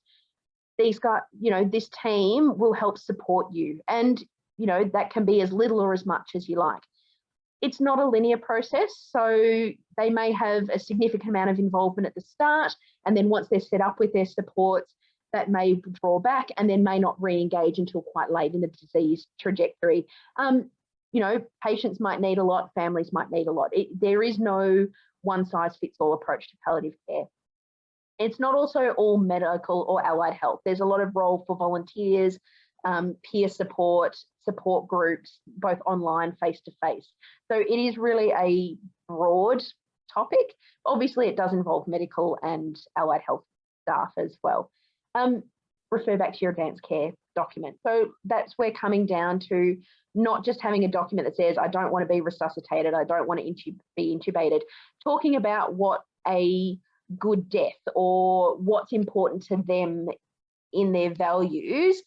These guys, this team will help support you. And, that can be as little or as much as you like. It's not a linear process, so they may have a significant amount of involvement at the start, and then once they're set up with their supports, that may draw back and then may not re-engage until quite late in the disease trajectory. Patients might need a lot, families might need a lot. There is no one-size-fits-all approach to palliative care. It's not also all medical or allied health. There's a lot of role for volunteers, peer support groups, both online, face-to-face. So it is really a broad topic. Obviously, it does involve medical and allied health staff as well. Refer back to your advanced care document. So that's where coming down to not just having a document that says, I don't want to be resuscitated, I don't want to be intubated, talking about what a good death or what's important to them in their values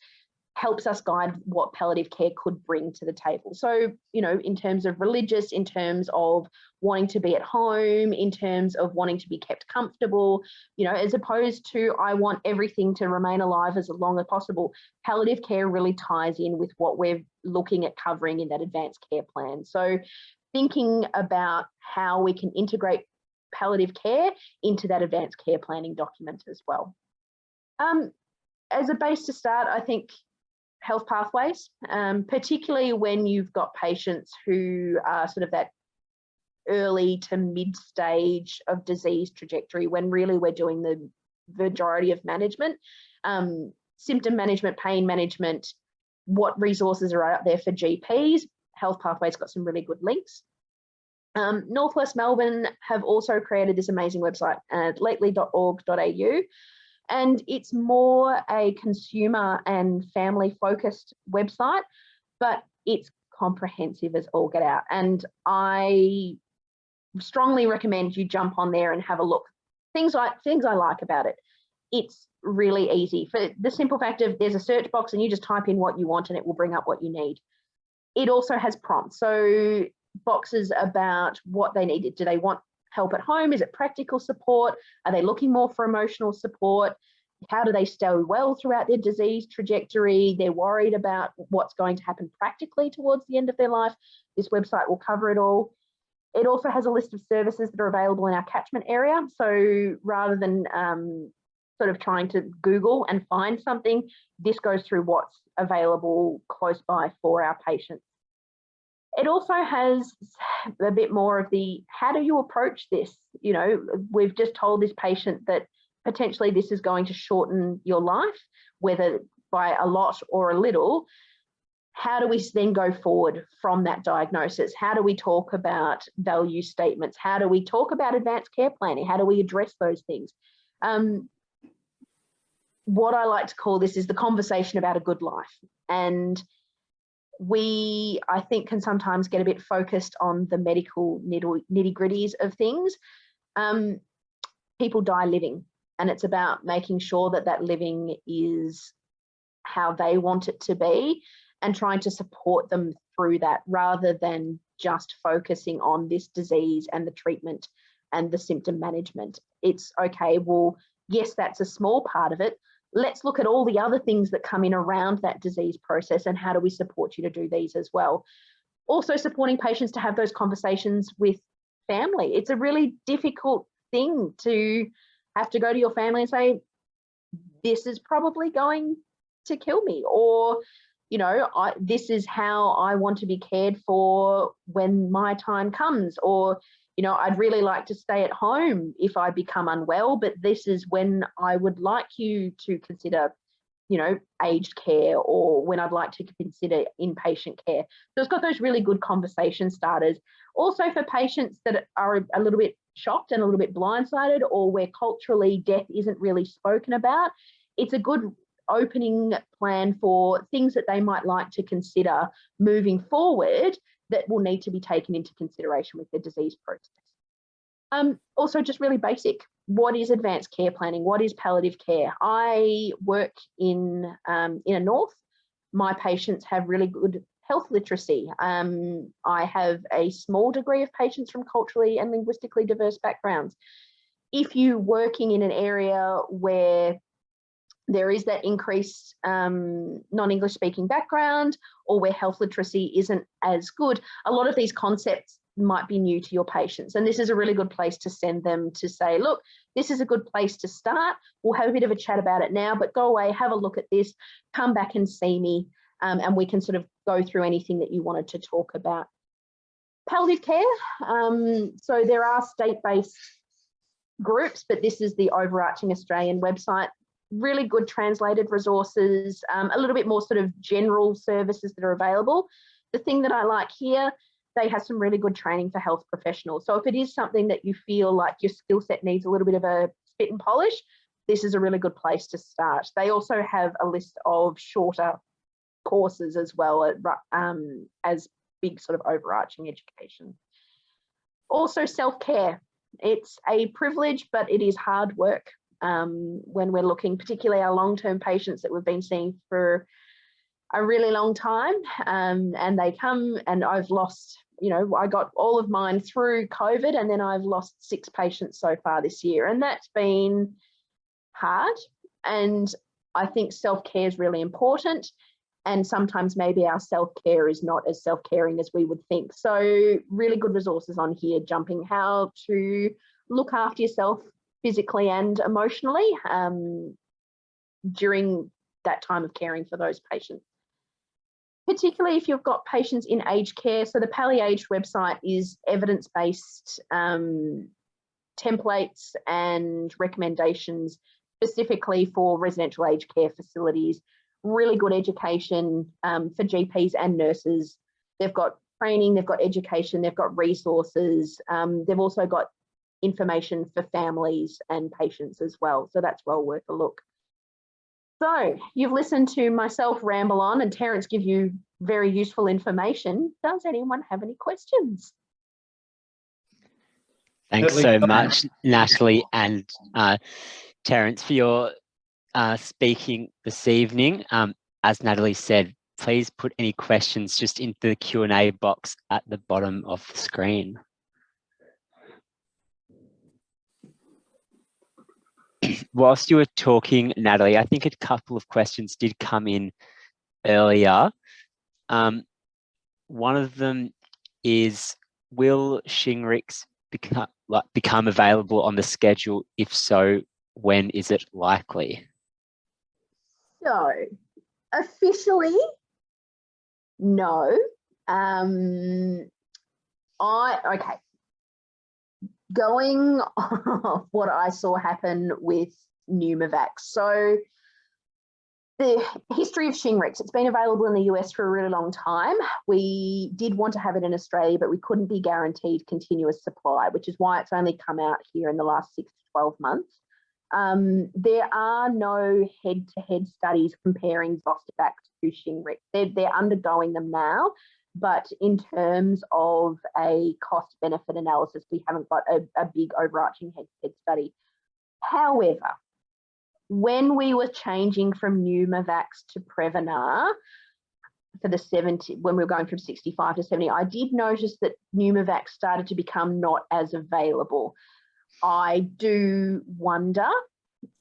helps us guide what palliative care could bring to the table. So, in terms of religious, in terms of wanting to be at home, in terms of wanting to be kept comfortable, as opposed to I want everything to remain alive as long as possible. Palliative care really ties in with what we're looking at covering in that advanced care plan. So thinking about how we can integrate palliative care into that advanced care planning document as well. As a base to start, I think health pathways, particularly when you've got patients who are sort of that early to mid stage of disease trajectory, when really we're doing the majority of management, symptom management, pain management, what resources are out there for GPs. Health Pathways got some really good links. Northwest Melbourne have also created this amazing website at lately.org.au. And it's more a consumer and family focused website, but it's comprehensive as all get out. And I strongly recommend you jump on there and have a look. Things I like about it. It's really easy. For the simple fact of there's a search box and you just type in what you want and it will bring up what you need. It also has prompts. So boxes about what they need. Do they want help at home? Is it practical support? Are they looking more for emotional support? How do they stay well throughout their disease trajectory? They're worried about what's going to happen practically towards the end of their life. This website will cover it all. It also has a list of services that are available in our catchment area. So rather than sort of trying to Google and find something, this goes through what's available close by for our patients. It also has a bit more of the, how do you approach this? We've just told this patient that potentially this is going to shorten your life, whether by a lot or a little. How do we then go forward from that diagnosis? How do we talk about value statements? How do we talk about advanced care planning? How do we address those things? What I like to call this is the conversation about a good life. And we, I think, can sometimes get a bit focused on the medical nitty-gritties of things. People die living, and it's about making sure that that living is how they want it to be and trying to support them through that rather than just focusing on this disease and the treatment and the symptom management. It's okay, well, yes, that's a small part of it. Let's look at all the other things that come in around that disease process and how do we support you to do these as well. Also supporting patients to have those conversations with family. It's a really difficult thing to have to go to your family and say, this is probably going to kill me, or, this is how I want to be cared for when my time comes, or, I'd really like to stay at home if I become unwell, but this is when I would like you to consider, aged care, or when I'd like to consider inpatient care. So it's got those really good conversation starters. Also for patients that are a little bit shocked and a little bit blindsided, or where culturally death isn't really spoken about, it's a good opening plan for things that they might like to consider moving forward that will need to be taken into consideration with the disease process. Also, just really basic, what is advanced care planning? What is palliative care? I work in a north. My patients have really good health literacy. I have a small degree of patients from culturally and linguistically diverse backgrounds. If you're working in an area where there is that increased non-English speaking background, or where health literacy isn't as good, a lot of these concepts might be new to your patients. And this is a really good place to send them to say, look, this is a good place to start. We'll have a bit of a chat about it now, but go away, have a look at this, come back and see me, and we can sort of go through anything that you wanted to talk about. Palliative care, so there are state-based groups, but this is the overarching Australian website. Really good translated resources, a little bit more sort of general services that are available. The thing that I like here, they have some really good training for health professionals. So if it is something that you feel like your skill set needs a little bit of a spit and polish, this is a really good place to start. They also have a list of shorter courses as well as big sort of overarching education. Also self-care. It's a privilege, but it is hard work when we're looking, particularly our long-term patients that we've been seeing for a really long time, and they come, and I've lost, you know, I got all of mine through COVID, and then I've lost 6 patients so far this year, and that's been hard. And I think self-care is really important, and sometimes maybe our self-care is not as self-caring as we would think. So really good resources on here, jumping how to look after yourself physically and emotionally during that time of caring for those patients. Particularly if you've got patients in aged care. So the PalliAge website is evidence-based templates and recommendations specifically for residential aged care facilities. Really good education for GPs and nurses. They've got training, they've got education, they've got resources. They've also got information for families and patients as well. So that's well worth a look. So you've listened to myself ramble on and Terence give you very useful information. Does anyone have any questions? Thanks so much, Natalie and Terence, for your speaking this evening. As Natalie said, please put any questions just into the Q&A box at the bottom of the screen. Whilst you were talking, Natalie, I think a couple of questions did come in earlier. One of them is, will Shingrix become available on the schedule? If so, when is it likely? So, officially, no. Okay. Going off what I saw happen with Pneumovax. So the history of Shingrix, it's been available in the US for a really long time. We did want to have it in Australia, but we couldn't be guaranteed continuous supply, which is why it's only come out here in the last 6 to 12 months. There are no head-to-head studies comparing Zostavax to Shingrix. They're undergoing them now. But in terms of a cost-benefit analysis, we haven't got a big overarching head-to-head study. However, when we were changing from Pneumovax to Prevnar for the 70, when we were going from 65 to 70, I did notice that Pneumovax started to become not as available. I do wonder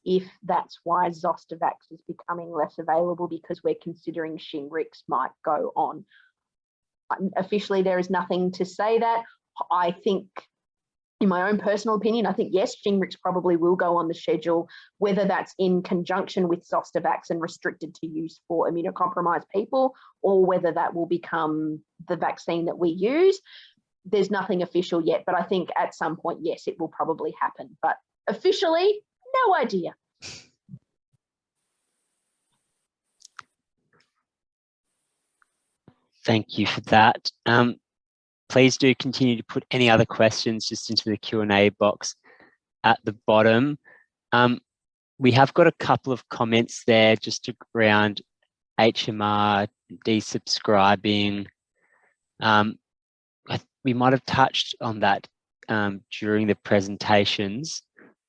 if that's why Zostavax is becoming less available, because we're considering Shingrix might go on. Officially, there is nothing to say that. I think, in my own personal opinion, I think, yes, Shingrix probably will go on the schedule, whether that's in conjunction with Zostavax and restricted to use for immunocompromised people, or whether that will become the vaccine that we use. There's nothing official yet, but I think at some point, yes, it will probably happen. But officially, no idea. Thank you for that. Please do continue to put any other questions just into the Q&A box at the bottom. we have got a couple of comments there just around HMR, desubscribing. We might have touched on that during the presentations.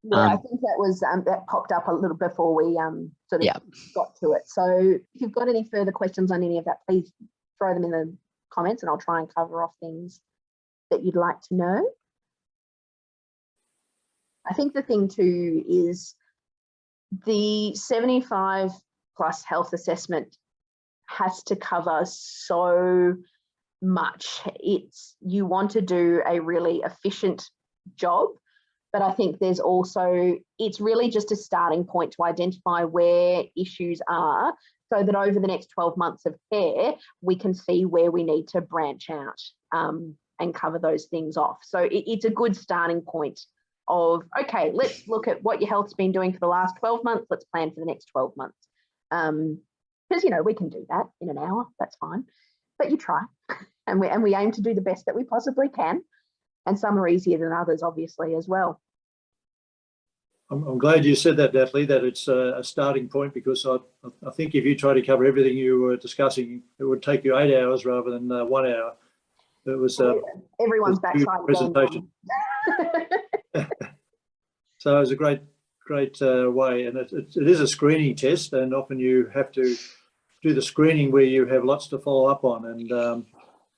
Yeah, I think that was that popped up a little before we sort of got to it. So if you've got any further questions on any of that, please throw them in the comments and I'll try and cover off things that you'd like to know. I think the thing too is the 75 plus health assessment has to cover so much. You want to do a really efficient job, but I think there's also, it's really just a starting point to identify where issues are so that over the next 12 months of care, we can see where we need to branch out and cover those things off. So it's a good starting point of, okay, let's look at what your health's been doing for the last 12 months. Let's plan for the next 12 months. Because, you know, we can do that in an hour, that's fine. But you try. And we aim to do the best that we possibly can. And some are easier than others, obviously, as well. I'm glad you said that, Natalie, that it's a starting point, because I think if you try to cover everything you were discussing, it would take you 8 hours rather than 1 hour. It was everyone's backside presentation. So it was a great way, and it is a screening test, and often you have to do the screening where you have lots to follow up on, and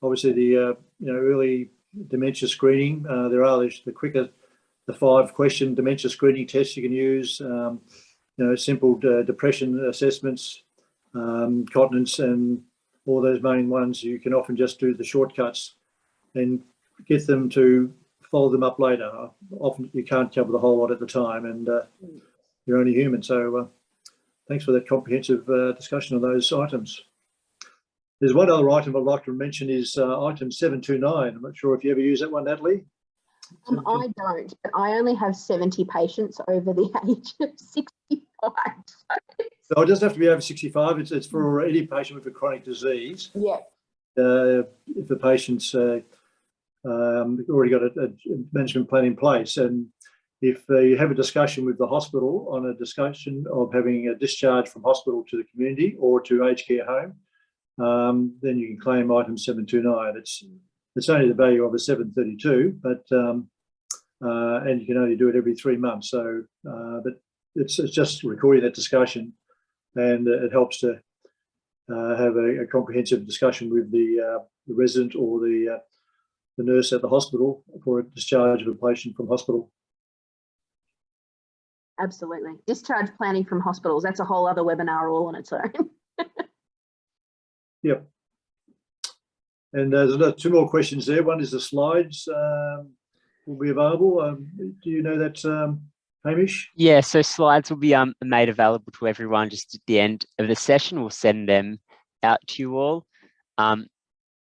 obviously the early dementia screening. There are the 5-question dementia screening tests you can use. Simple depression assessments, continence, and all those main ones. You can often just do the shortcuts and get them to follow them up later. Often you can't cover the whole lot at the time, and you're only human. So thanks for that comprehensive discussion of those items. There's one other item I'd like to mention is item 729. I'm not sure if you ever use that one, Natalie. I don't, but I only have 70 patients over the age of 65. So it doesn't have to be over 65. It's for any patient with a chronic disease. Yeah. If the patient's already got a management plan in place, and if you have a discussion with the hospital on a discussion of having a discharge from hospital to the community or to aged care home, then you can claim item 729. It's only the value of a 732, but and you can only do it every 3 months. So, but it's just recording that discussion, and it helps to have a comprehensive discussion with the resident or the nurse at the hospital for a discharge of a patient from hospital. Absolutely. Discharge planning from hospitals, that's a whole other webinar all on its own. Yep. And there's 2 more questions there. One is the slides will be available. Do you know that, Hamish? Yeah, so slides will be made available to everyone just at the end of the session. We'll send them out to you all.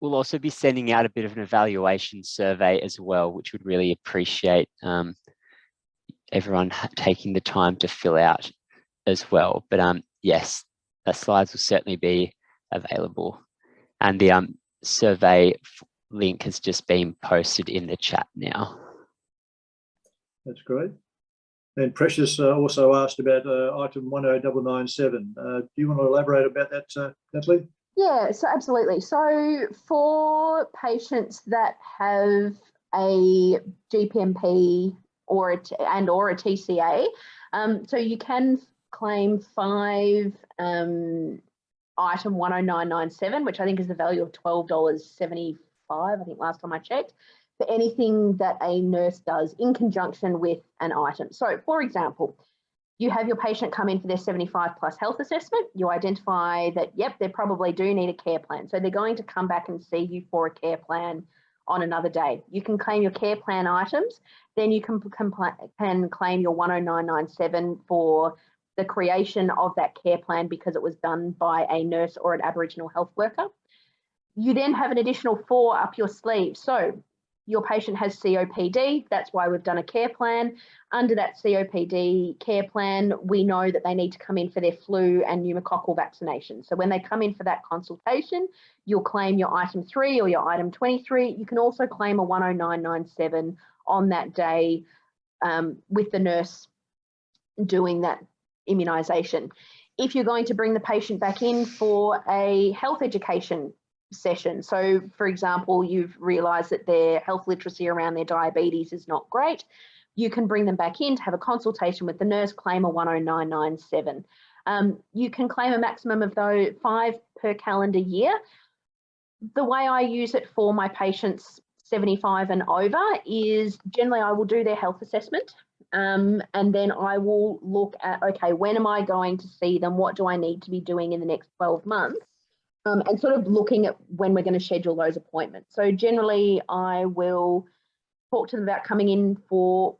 We'll also be sending out a bit of an evaluation survey as well, which would really appreciate everyone taking the time to fill out as well. But yes, the slides will certainly be available. And the survey link has just been posted in the chat now. That's great. And Precious also asked about item 10997. Do you want to elaborate about that, Natalie? Yeah, so absolutely. So for patients that have a GPMP or a TCA, so you can claim 5 item 10997, which I think is the value of $12.75, I think last time I checked, for anything that a nurse does in conjunction with an item. So for example, you have your patient come in for their 75 plus health assessment. You identify that, yep, they probably do need a care plan. So they're going to come back and see you for a care plan on another day. You can claim your care plan items. Then you can claim your 10997 for the creation of that care plan because it was done by a nurse or an Aboriginal health worker. You then have an additional 4 up your sleeve. So your patient has COPD, that's why we've done a care plan. Under that COPD care plan, we know that they need to come in for their flu and pneumococcal vaccination. So when they come in for that consultation, you'll claim your item 3 or your item 23. You can also claim a 10997 on that day with the nurse doing that immunisation. If you're going to bring the patient back in for a health education session, so for example, you've realised that their health literacy around their diabetes is not great, you can bring them back in to have a consultation with the nurse, claim a 10997. You can claim a maximum of 5 per calendar year. The way I use it for my patients 75 and over is generally I will do their health assessment, and then I will look at, okay, when am I going to see them? What do I need to be doing in the next 12 months? And sort of looking at when we're going to schedule those appointments. So generally I will talk to them about coming in for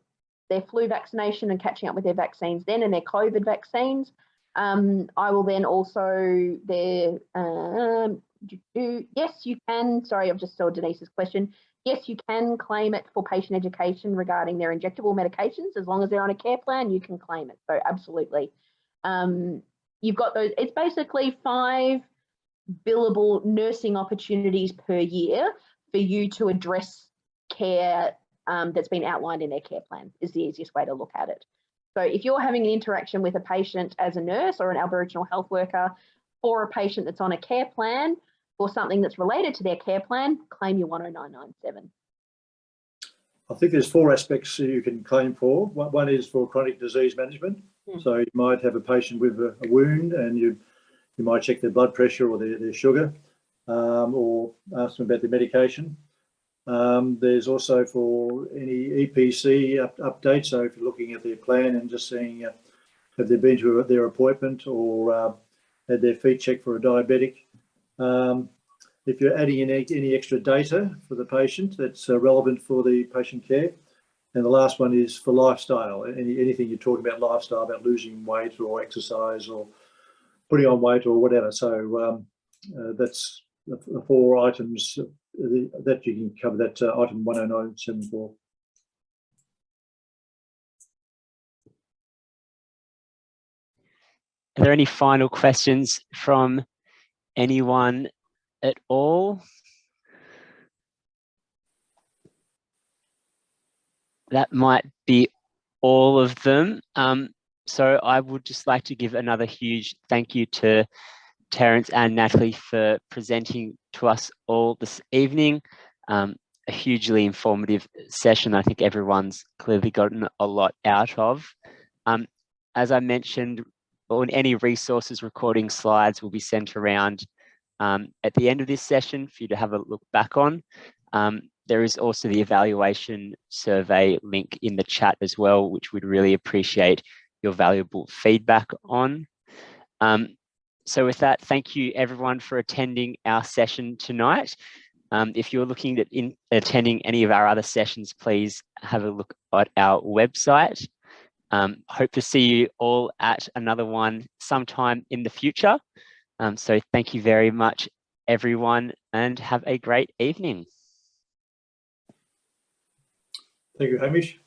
their flu vaccination and catching up with their vaccines then, and their COVID vaccines. I will then also yes, you can, sorry, I've just saw Denise's question. Yes, you can claim it for patient education regarding their injectable medications. As long as they're on a care plan, you can claim it. So absolutely. You've got those, it's basically 5 billable nursing opportunities per year for you to address care that's been outlined in their care plan, is the easiest way to look at it. So if you're having an interaction with a patient as a nurse or an Aboriginal health worker, or a patient that's on a care plan or something that's related to their care plan, claim your 10997. I think there's 4 aspects you can claim for. One is for chronic disease management. So you might have a patient with a wound, and you might check their blood pressure or their sugar, or ask them about their medication. There's also for any EPC updates. So if you're looking at their plan and just seeing have they been to their appointment or had their feet checked for a diabetic. If you're adding in any extra data for the patient that's relevant for the patient care. And the last one is for lifestyle, anything you're talking about lifestyle, about losing weight or exercise or putting on weight or whatever. So that's the 4 items that you can cover, that item 10974. Are there any final questions from anyone at all? That might be all of them. So I would just like to give another huge thank you to Terence and Natalie for presenting to us all this evening. A hugely informative session. I think everyone's clearly gotten a lot out of. As I mentioned, on any resources, recording slides will be sent around at the end of this session for you to have a look back on. There is also the evaluation survey link in the chat as well, which we'd really appreciate your valuable feedback on. So with that, thank you everyone for attending our session tonight. If you're looking at attending any of our other sessions, please have a look at our website. Hope to see you all at another one sometime in the future. So thank you very much, everyone, and have a great evening. Thank you, Hamish.